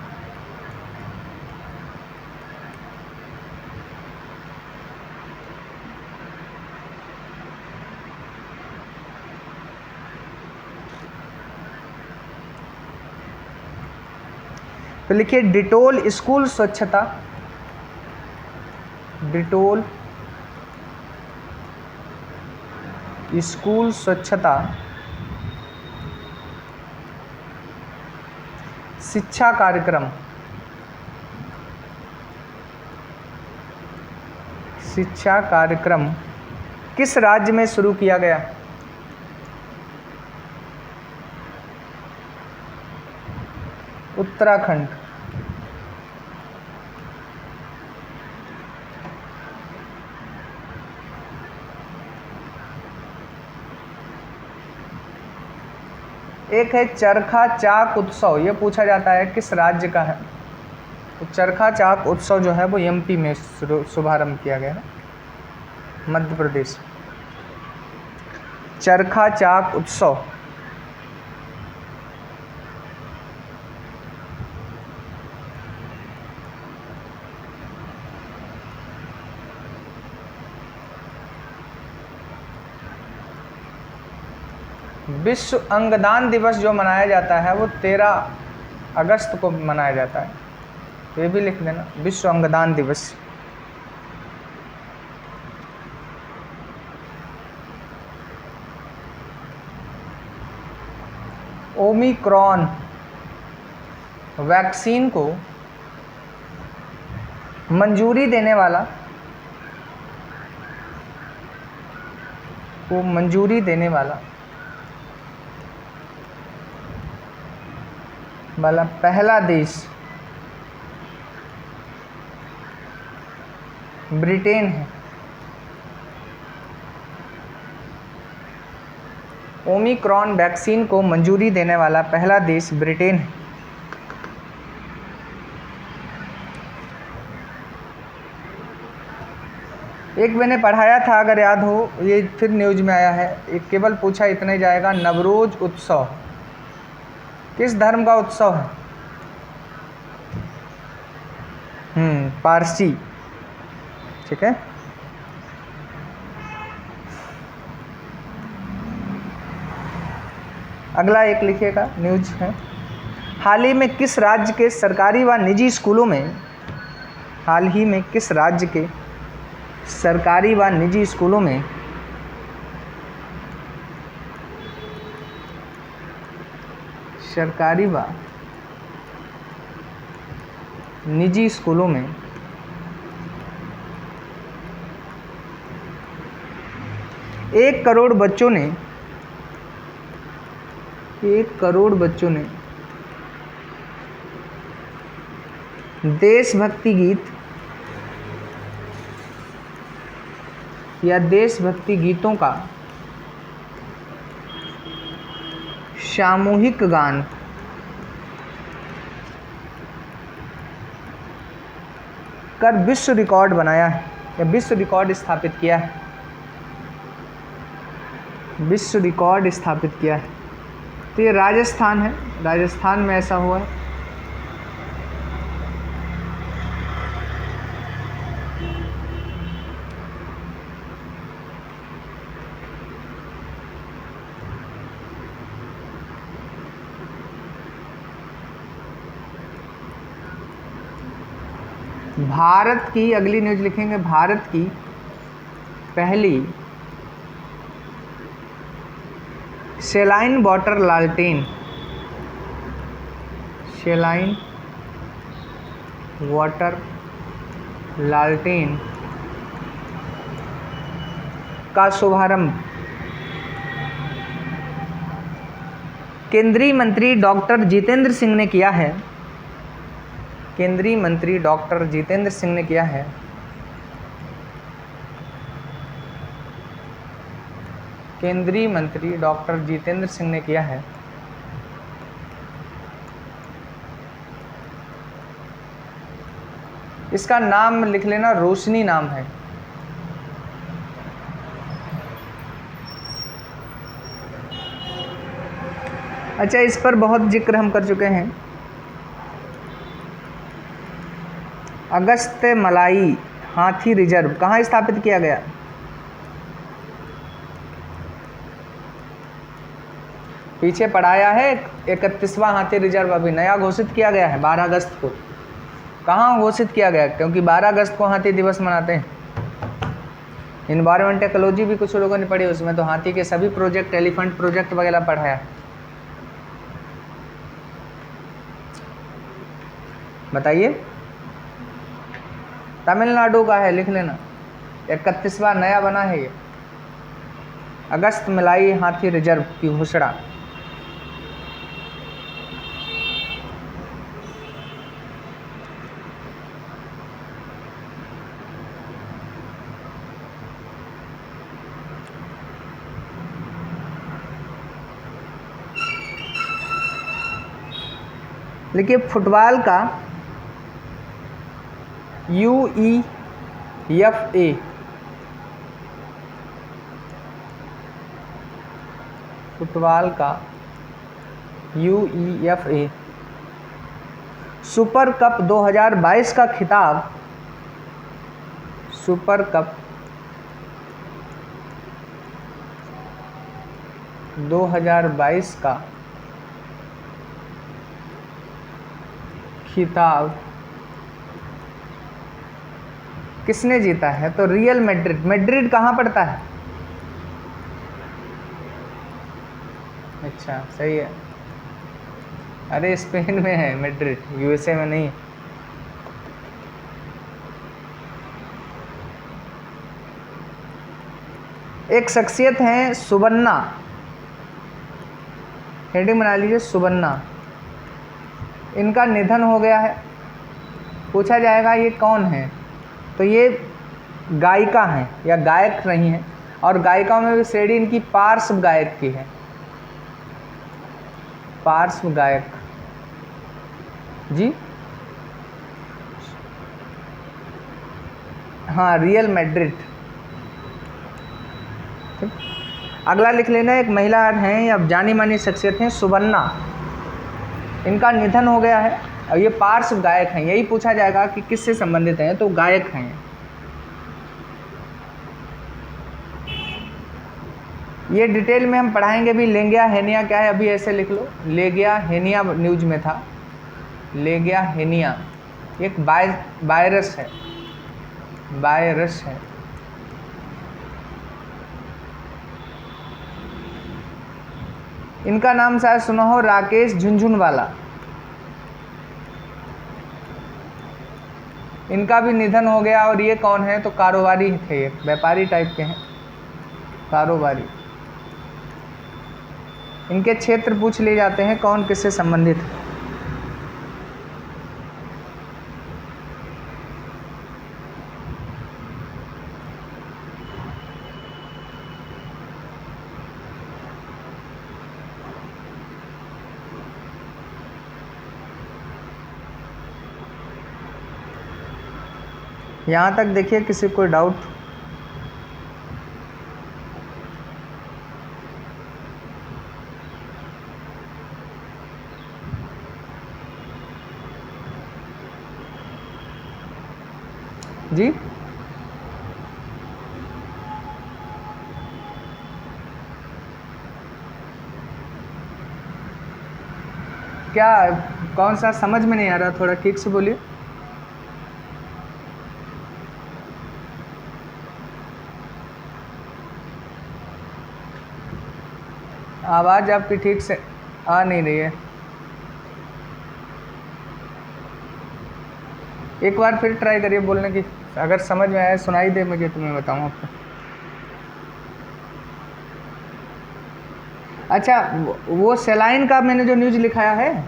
तो लिखिए डिटोल स्कूल स्वच्छता, डिटोल स्कूल स्वच्छता शिक्षा कार्यक्रम, शिक्षा कार्यक्रम किस राज्य में शुरू किया गया? उत्तराखंड। एक है चरखा चाक उत्सव, ये पूछा जाता है किस राज्य का है? तो चरखा चाक उत्सव जो है वो एमपी में शुभारंभ किया गया है, मध्य प्रदेश। चरखा चाक उत्सव विश्व अंगदान दिवस जो मनाया जाता है वो 13 अगस्त को मनाया जाता है, तो ये भी लिख देना, विश्व अंगदान दिवस। ओमिक्रॉन वैक्सीन को मंजूरी देने वाला, पहला देश ब्रिटेन है। ओमिक्रॉन वैक्सीन को मंजूरी देने वाला पहला देश ब्रिटेन है। एक मैंने पढ़ाया था, अगर याद हो, ये फिर न्यूज में आया है, एक केवल पूछा इतना ही जाएगा, नवरोज उत्सव किस धर्म का उत्सव है? पारसी, ठीक है। अगला एक लिखिएगा, न्यूज है, हाल ही में किस राज्य के सरकारी व निजी स्कूलों में, हाल ही में किस राज्य के सरकारी व निजी स्कूलों में सरकारी व निजी स्कूलों में 1 करोड़ बच्चों ने 1 करोड़ बच्चों ने देशभक्ति गीत या देशभक्ति गीतों का सामूहिक गान कर विश्व रिकॉर्ड बनाया है या विश्व रिकॉर्ड स्थापित किया है। विश्व रिकॉर्ड स्थापित किया है तो ये राजस्थान है। राजस्थान में ऐसा हुआ है। भारत की अगली न्यूज लिखेंगे, भारत की पहली सेलाइन वाटर लालटेन, सेलाइन वाटर लालटेन का शुभारंभ केंद्रीय मंत्री डॉक्टर जितेंद्र सिंह ने किया है। केंद्रीय मंत्री डॉक्टर जितेंद्र सिंह ने किया है। केंद्रीय मंत्री डॉक्टर जितेंद्र सिंह ने किया है। इसका नाम लिख लेना, रोशनी नाम है। अच्छा, इस पर बहुत जिक्र हम कर चुके हैं। अगस्त मलाई हाथी रिजर्व कहाँ स्थापित किया गया? पीछे पढ़ाया है। 31वां हाथी रिजर्व अभी नया घोषित किया गया है 12 अगस्त को। कहाँ घोषित किया गया? क्योंकि 12 अगस्त को हाथी दिवस मनाते हैं। इन्वायरमेंट इकोलॉजी भी कुछ लोगों ने पढ़ी, उसमें तो हाथी के सभी प्रोजेक्ट, एलिफेंट प्रोजेक्ट वगैरह पढ़ाया है। बताइए। तमिलनाडु का है, लिख लेना। 31वां नया बना है ये। अगस्त मलाई हाथी रिजर्व की घोषणा। देखिए, फुटबॉल का UEFA फुटबॉल का UEFA सुपर कप 2022 का खिताब, सुपर कप 2022 का खिताब किसने जीता है? तो रियल मैड्रिड। मैड्रिड कहाँ पड़ता है? अच्छा, सही है। अरे स्पेन में है मैड्रिड, USA में नहीं। एक शख्सियत है सुबन्ना, हेडिंग बना लीजिए, सुबन्ना। इनका निधन हो गया है। पूछा जाएगा ये कौन है, तो ये गायिका हैं या गायक रही हैं, और गायिकाओं में भी श्रेणी इनकी पार्श्व गायक की है। पार्श्व गायक जी, हाँ, रियल मैड्रिड। अगला लिख लेना, एक महिला हैं या जानी मानी शख्सियत हैं सुबन्ना। इनका निधन हो गया है और ये पार्श्व गायक हैं। यही पूछा जाएगा कि किससे संबंधित हैं, तो गायक हैं। ये डिटेल में हम पढ़ाएंगे भी। लेगिया हेनिया क्या है, अभी ऐसे लिख लो। लेगिया हेनिया न्यूज में था। लेगिया हेनिया एक वायरस है, वायरस है। इनका नाम शायद सुना हो, राकेश झुनझुनवाला। इनका भी निधन हो गया। और ये कौन है, तो कारोबारी थे, ये व्यापारी टाइप के हैं, कारोबारी। इनके क्षेत्र पूछ लिए जाते हैं, कौन किससे संबंधित है। यहाँ तक देखिए, किसी कोई डाउट? जी, क्या, कौन सा समझ में नहीं आ रहा, थोड़ा ठीक से बोलिए। आवाज़ आपकी ठीक से आ नहीं रही है। एक बार फिर ट्राई करिए बोलने की, अगर समझ में आए, सुनाई दे मुझे तो मैं बताऊँ आपको। अच्छा, वो सेलाइन का मैंने जो न्यूज़ लिखाया है,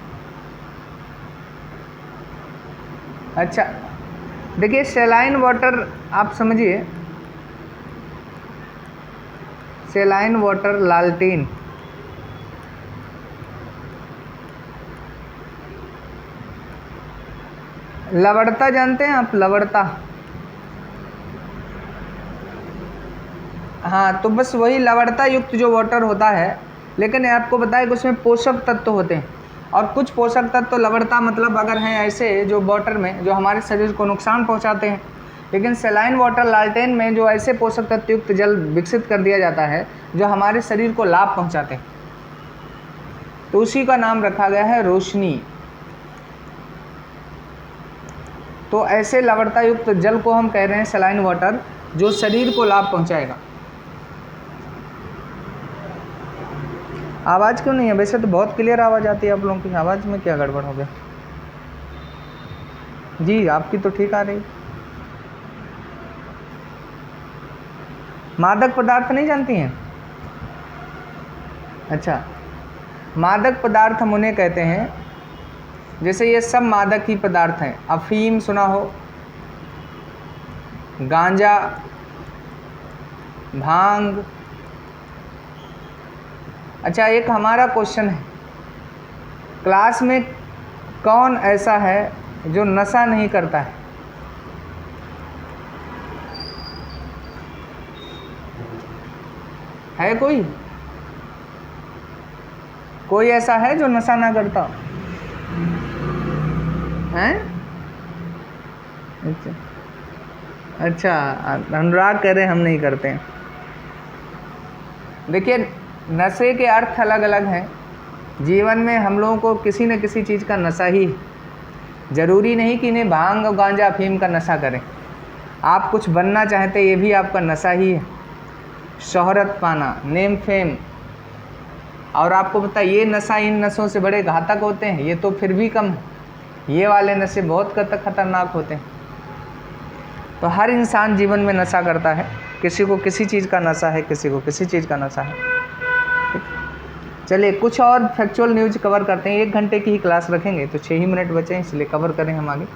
अच्छा देखिए, सेलाइन वाटर आप समझिए, सेलाइन वाटर लालटेन, लवड़ता जानते हैं आप? लवड़ता, हाँ, तो बस वही लवड़ता युक्त जो वाटर होता है, लेकिन आपको बताया कि उसमें पोषक तत्व होते हैं, और कुछ पोषक तत्व लवड़ता मतलब अगर हैं ऐसे जो वाटर में जो हमारे शरीर को नुकसान पहुंचाते हैं, लेकिन सेलाइन वाटर लालटेन में जो ऐसे पोषक तत्व युक्त जल विकसित कर दिया जाता है जो हमारे शरीर को लाभ पहुंचाते हैं, तो उसी का नाम रखा गया है रोशनी। तो ऐसे लवणता युक्त जल को हम कह रहे हैं सेलाइन वाटर, जो शरीर को लाभ पहुंचाएगा। आवाज़ क्यों नहीं है? वैसे तो बहुत क्लियर आवाज़ आती है आप लोगों की, आवाज़ में क्या गड़बड़ हो गया? जी, आपकी तो ठीक आ रही। मादक पदार्थ नहीं जानती हैं? अच्छा, मादक पदार्थ हम उन्हें कहते हैं, जैसे ये सब मादक ही पदार्थ हैं। अफीम सुना हो, गांजा, भांग। अच्छा, एक हमारा क्वेश्चन है, क्लास में कौन ऐसा है जो नशा नहीं करता है? है कोई? कोई ऐसा है जो नशा ना करता है? अच्छा अच्छा, अनुराग कह रहे हैं हम नहीं करते हैं। देखिए, नशे के अर्थ अलग अलग हैं। जीवन में हम लोगों को किसी न किसी चीज़ का नशा ही, ज़रूरी नहीं कि इन्हें भांग और गांजा अफीम का नशा करें। आप कुछ बनना चाहते, ये भी आपका नशा ही है। शोहरत पाना, नेम फेम, और आपको पता ये नशा इन नशों से बड़े घातक होते हैं। ये तो फिर भी कम, ये वाले नशे बहुत खतरनाक होते हैं। तो हर इंसान जीवन में नशा करता है, किसी को किसी चीज़ का नशा है, किसी को किसी चीज़ का नशा है। चलिए कुछ और फैक्चुअल न्यूज़ कवर करते हैं। 1 घंटे की ही क्लास रखेंगे तो 6 ही मिनट बचे हैं, इसलिए कवर करें हम आगे।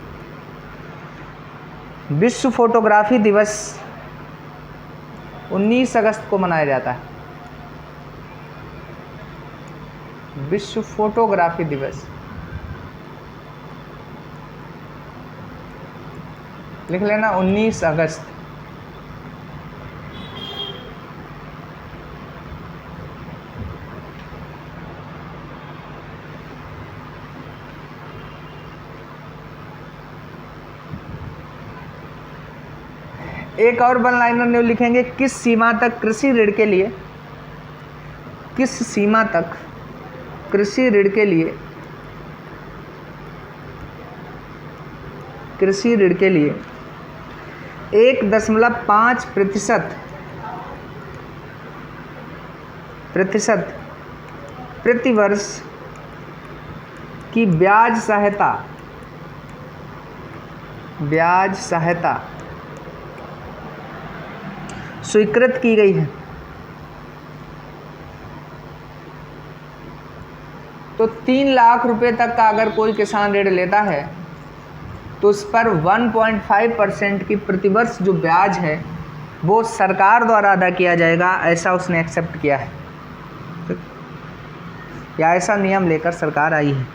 विश्व फोटोग्राफी दिवस 19 अगस्त को मनाया जाता है। विश्व फोटोग्राफी दिवस लिख लेना, 19 अगस्त। एक और वन लाइनर न्यूज़ लिखेंगे, किस सीमा तक कृषि ऋण के लिए, किस सीमा तक कृषि ऋण के लिए, कृषि ऋण के लिए 1.5% प्रति वर्ष की ब्याज सहायता स्वीकृत की गई है। तो 3 लाख रुपए तक का अगर कोई किसान ऋण लेता है तो उस पर 1.5% की प्रतिवर्ष जो ब्याज है वो सरकार द्वारा अदा किया जाएगा, ऐसा उसने एक्सेप्ट किया है, या ऐसा नियम लेकर सरकार आई है।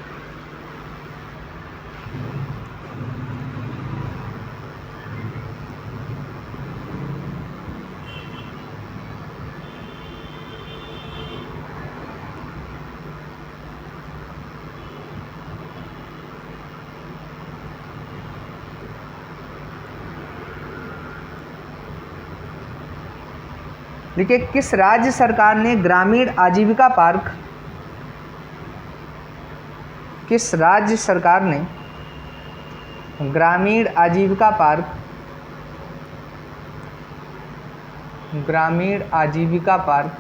देखिए, किस राज्य सरकार ने ग्रामीण आजीविका पार्क, किस राज्य सरकार ने ग्रामीण आजीविका पार्क, ग्रामीण आजीविका पार्क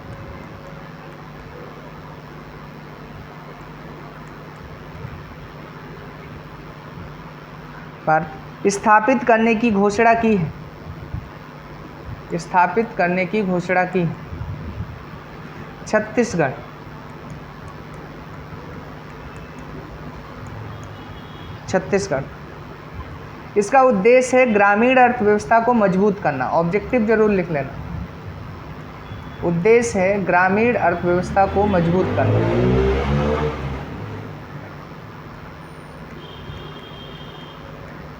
स्थापित करने की घोषणा की है, स्थापित करने की घोषणा की? छत्तीसगढ़। छत्तीसगढ़। इसका उद्देश्य है ग्रामीण अर्थव्यवस्था को मजबूत करना। ऑब्जेक्टिव जरूर लिख लेना। उद्देश्य है ग्रामीण अर्थव्यवस्था को मजबूत करना।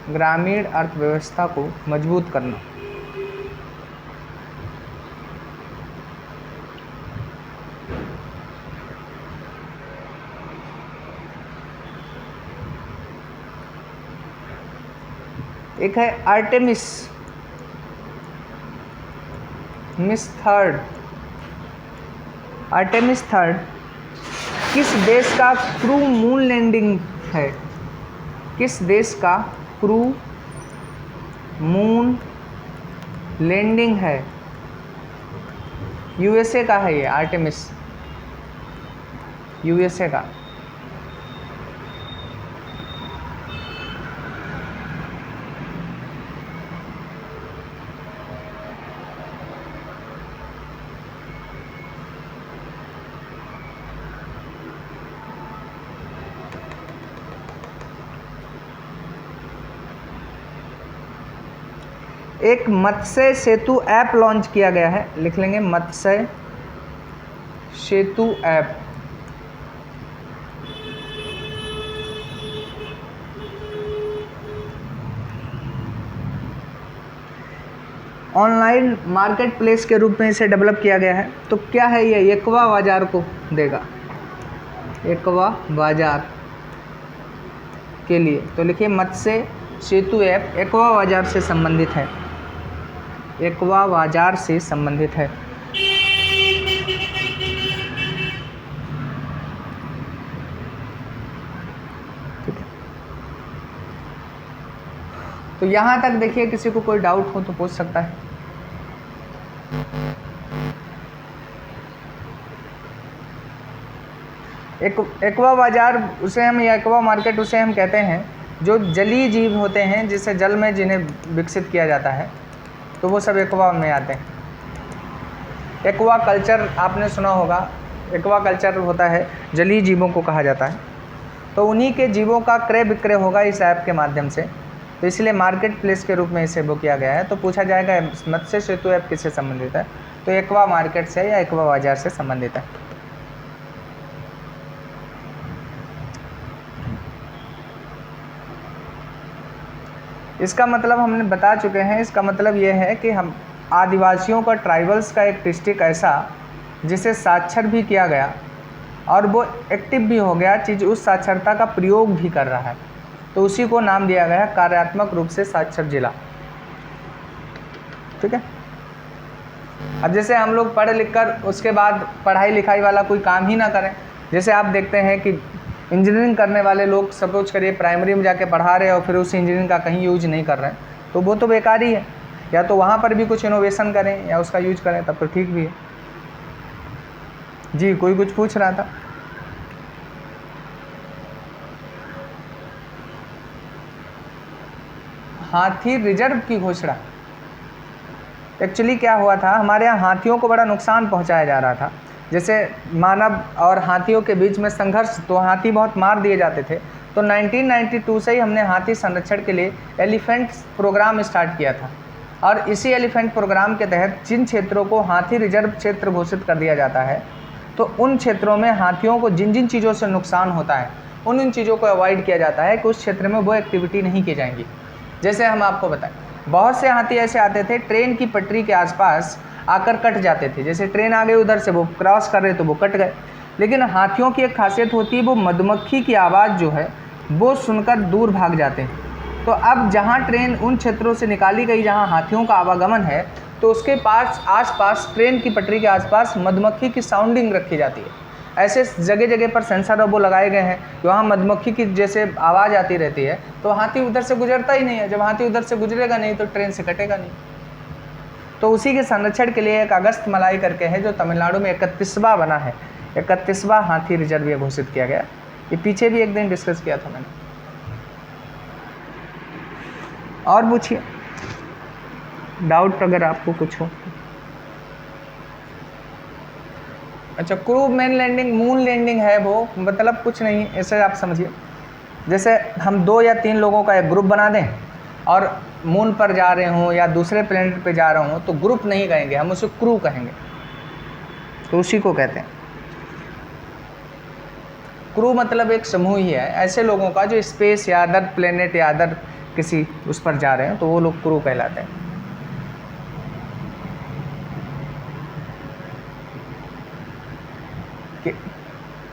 ग्रामीण अर्थव्यवस्था को मजबूत करना। एक है आर्टेमिस थर्ड। आर्टेमिस थर्ड किस देश का क्रू मून लैंडिंग है? किस देश का क्रू मून लैंडिंग है? यूएसए का है ये आर्टेमिस, यूएसए का। एक मत्स्य सेतु ऐप लॉन्च किया गया है, लिख लेंगे मत्स्य सेतु ऐप। ऑनलाइन मार्केट प्लेस के रूप में इसे डेवलप किया गया है। तो क्या है ये? एक्वा बाजार को देगा, एक्वा बाजार के लिए। तो लिखिए मत्स्य सेतु ऐप एक्वा बाजार से संबंधित है, एक्वा बाजार से संबंधित है। ठीक है, तो यहाँ तक देखिए, किसी को कोई डाउट हो तो पूछ सकता है। एक्वा बाजार उसे हम, या एक्वा मार्केट उसे हम कहते हैं जो जलीय जीव होते हैं, जिसे जल में जिन्हें विकसित किया जाता है, तो वो सब एक्वा में आते हैं। एक्वा कल्चर आपने सुना होगा, एक्वा कल्चर होता है जलीय जीवों को कहा जाता है। तो उन्हीं के जीवों का क्रय विक्रय होगा इस ऐप के माध्यम से, तो इसलिए मार्केट प्लेस के रूप में इसे वो किया गया है। तो पूछा जाएगा मत्स्य सेतु ऐप किससे संबंधित है? तो एक्वा मार्केट से या एक्वा बाजार से संबंधित है। इसका मतलब हमने बता चुके हैं। इसका मतलब ये है कि हम आदिवासियों का, ट्राइबल्स का एक डिस्ट्रिक्ट ऐसा जिसे साक्षर भी किया गया और वो एक्टिव भी हो गया, चीज़ उस साक्षरता का प्रयोग भी कर रहा है, तो उसी को नाम दिया गया कार्यात्मक रूप से साक्षर जिला। ठीक है। अब जैसे हम लोग पढ़ लिख कर उसके बाद पढ़ाई लिखाई वाला कोई काम ही ना करें, जैसे आप देखते हैं कि इंजीनियरिंग करने वाले लोग सपोज करिए प्राइमरी में जाके पढ़ा रहे हैं और फिर उस इंजीनियरिंग का कहीं यूज नहीं कर रहे हैं, तो वो तो बेकार ही है। या तो वहाँ पर भी कुछ इनोवेशन करें या उसका यूज करें, तब तो ठीक भी है। जी, कोई कुछ पूछ रहा था? हाथी रिजर्व की घोषणा। एक्चुअली क्या हुआ था, हमारे यहाँ हाथियों को बड़ा नुकसान पहुँचाया जा रहा था, जैसे मानव और हाथियों के बीच में संघर्ष, तो हाथी बहुत मार दिए जाते थे, तो 1992 से ही हमने हाथी संरक्षण के लिए एलिफेंट प्रोग्राम स्टार्ट किया था। और इसी एलिफेंट प्रोग्राम के तहत जिन क्षेत्रों को हाथी रिजर्व क्षेत्र घोषित कर दिया जाता है, तो उन क्षेत्रों में हाथियों को जिन जिन चीज़ों से नुकसान होता है उन चीज़ों को अवॉइड किया जाता है कि उस क्षेत्र में वो एक्टिविटी नहीं की जाएंगी। जैसे हम आपको बताएं, बहुत से हाथी ऐसे आते थे ट्रेन की पटरी के आसपास आकर कट जाते थे। जैसे ट्रेन आ गई उधर से, वो क्रॉस कर रहे तो वो कट गए। लेकिन हाथियों की एक खासियत होती है, वो मधुमक्खी की आवाज़ जो है वो सुनकर दूर भाग जाते हैं। तो अब जहाँ ट्रेन उन क्षेत्रों से निकाली गई जहाँ हाथियों का आवागमन है, तो उसके पास आसपास ट्रेन की पटरी के आसपास मधुमक्खी की साउंडिंग रखी जाती है। ऐसे जगह जगह पर सेंसर वो लगाए गए हैं कि वहाँ मधुमक्खी की जैसे आवाज़ आती रहती है, तो हाथी उधर से गुजरता ही नहीं है। जब हाथी उधर से गुजरेगा नहीं तो ट्रेन से कटेगा नहीं। तो उसी के संरक्षण के लिए एक अगस्त मलाई करके है जो तमिलनाडु में 31वां बना है, 31वां हाथी रिजर्व ये घोषित किया गया। ये पीछे भी एक दिन डिस्कस किया था मैंने। और पूछिए डाउट अगर आपको कुछ हो। अच्छा, crew man landing, moon landing है वो, मतलब कुछ नहीं, ऐसे आप समझिए जैसे हम 2 या 3 लोगों का एक ग्रुप बना दें और मून पर जा रहे हों या दूसरे प्लेनेट पे जा रहे हों, तो ग्रुप नहीं कहेंगे, हम उसे क्रू कहेंगे। तो उसी को कहते हैं क्रू, मतलब एक समूह ही है ऐसे लोगों का जो स्पेस या अदर प्लेनेट या अदर किसी उस पर जा रहे हैं, तो वो लोग क्रू कहलाते हैं।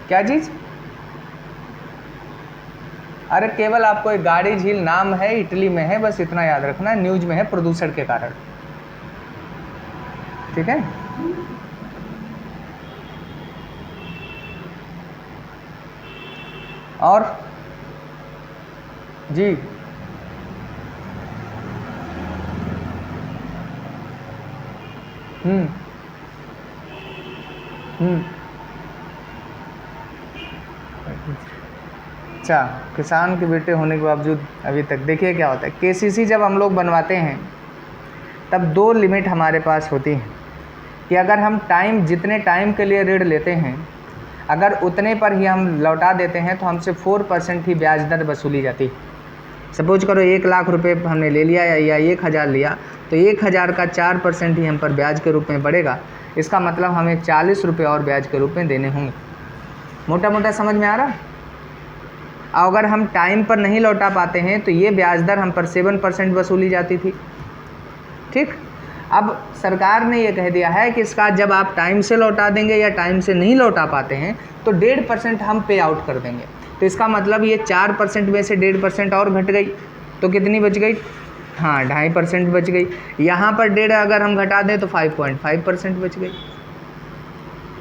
क्या चीज़? अरे केवल आपको एक गाड़ी झील नाम है, इटली में है, बस इतना याद रखना है। न्यूज में है प्रदूषण के कारण, ठीक है। और जी अच्छा, किसान के बेटे होने के बावजूद अभी तक देखिए क्या होता है। केसीसी जब हम लोग बनवाते हैं तब 2 लिमिट हमारे पास होती है कि अगर हम जितने टाइम के लिए ऋण लेते हैं, अगर उतने पर ही हम लौटा देते हैं तो हमसे 4% ही ब्याज दर वसूली जाती है। सपोज करो 1 लाख रुपए हमने ले लिया या 1000 लिया, तो 1000 का 4% ही हम पर ब्याज के रूप में बढ़ेगा। इसका मतलब हमें 40 रुपये और ब्याज के रूप में देने होंगे। मोटा मोटा समझ में आ रहा? अगर हम टाइम पर नहीं लौटा पाते हैं तो ये ब्याज दर हम पर 7% वसूली जाती थी, ठीक। अब सरकार ने ये कह दिया है कि इसका जब आप टाइम से लौटा देंगे या टाइम से नहीं लौटा पाते हैं तो 1.5% हम पे आउट कर देंगे। तो इसका मतलब ये 4% में से 1.5% और घट गई, तो कितनी बच गई? हाँ, 2.5% बच गई। यहाँ पर 1.5 अगर हम घटा दें तो 5.5% बच गई,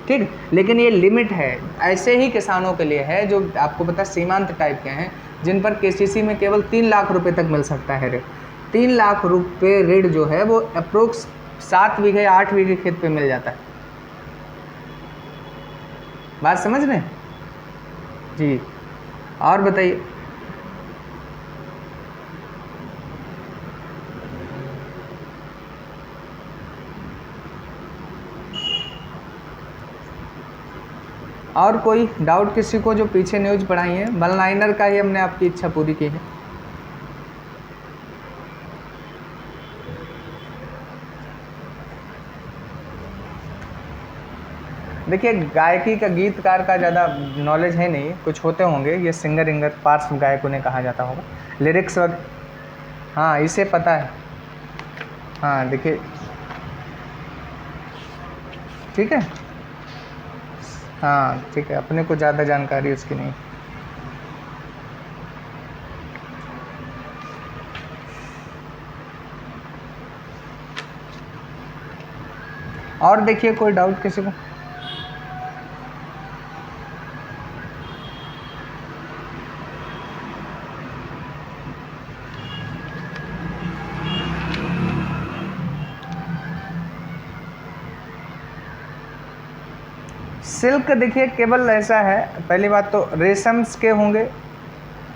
ठीक। लेकिन ये लिमिट है, ऐसे ही किसानों के लिए है जो आपको पता सीमांत टाइप के हैं, जिन पर केसीसी में केवल 3 लाख रुपए तक मिल सकता है ऋण। 3 लाख रुपए ऋण जो है वो अप्रोक्स 7 बीघे 8 बीघे खेत पे मिल जाता है। बात समझ रहे हैं जी? और बताइए। और कोई डाउट किसी को जो पीछे न्यूज पढ़ाई है? वन लाइनर का ही हमने आपकी इच्छा पूरी की है। देखिए, गायकी का, गीतकार का ज़्यादा नॉलेज है नहीं, कुछ होते होंगे, ये सिंगर इंगर पार्श्व गायक उन्हें कहा जाता होगा। लिरिक्स वगैरह हाँ इसे पता है। हाँ देखिए, ठीक है, हाँ ठीक है, अपने को ज़्यादा जानकारी उसकी नहीं। और देखिए कोई डाउट किसी को? सिल्क देखिए केवल ऐसा है, पहली बात तो रेशम्स के होंगे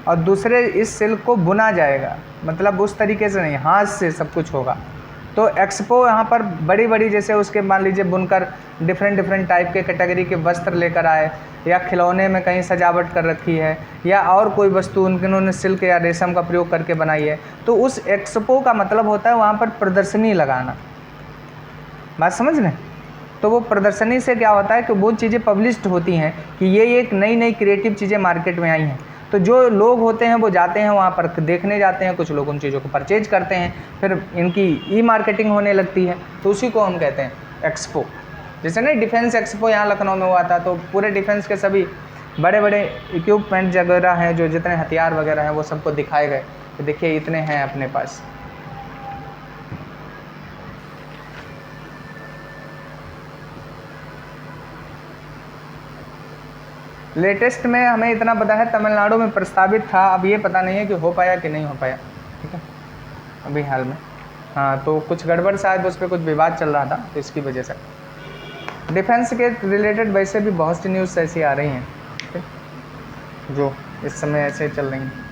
और दूसरे इस सिल्क को बुना जाएगा, मतलब उस तरीके से नहीं, हाथ से सब कुछ होगा। तो एक्सपो यहाँ पर बड़ी बड़ी, जैसे उसके मान लीजिए बुनकर डिफरेंट टाइप के कैटेगरी के वस्त्र लेकर आए, या खिलौने में कहीं सजावट कर रखी है, या और कोई वस्तु उन्होंने सिल्क या रेशम का प्रयोग करके बनाई है, तो उस एक्सपो का मतलब होता है वहाँ पर प्रदर्शनी लगाना। बात समझ लें। तो वो प्रदर्शनी से क्या होता है कि वो चीज़ें पब्लिश्ड होती हैं कि ये एक नई क्रिएटिव चीज़ें मार्केट में आई हैं, तो जो लोग होते हैं वो जाते हैं वहाँ पर देखने जाते हैं, कुछ लोग उन चीज़ों को परचेज करते हैं, फिर इनकी ई मार्केटिंग होने लगती है, तो उसी को हम कहते हैं एक्सपो। जैसे ना डिफेंस एक्सपो यहाँ लखनऊ में हुआ था, तो पूरे डिफेंस के सभी बड़े बड़े इक्विपमेंट वगैरह हैं, जो जितने हथियार वगैरह हैं वो सबको दिखाए गए, तो देखिए इतने हैं अपने पास। लेटेस्ट में हमें इतना पता है तमिलनाडु में प्रस्तावित था, अब ये पता नहीं है कि हो पाया कि नहीं हो पाया, ठीक है, अभी हाल में। हाँ, तो कुछ गड़बड़ शायद उस पर कुछ विवाद चल रहा था, तो इसकी वजह से डिफेंस के रिलेटेड वैसे भी बहुत सी न्यूज़ ऐसी आ रही हैं जो इस समय ऐसे चल रही हैं।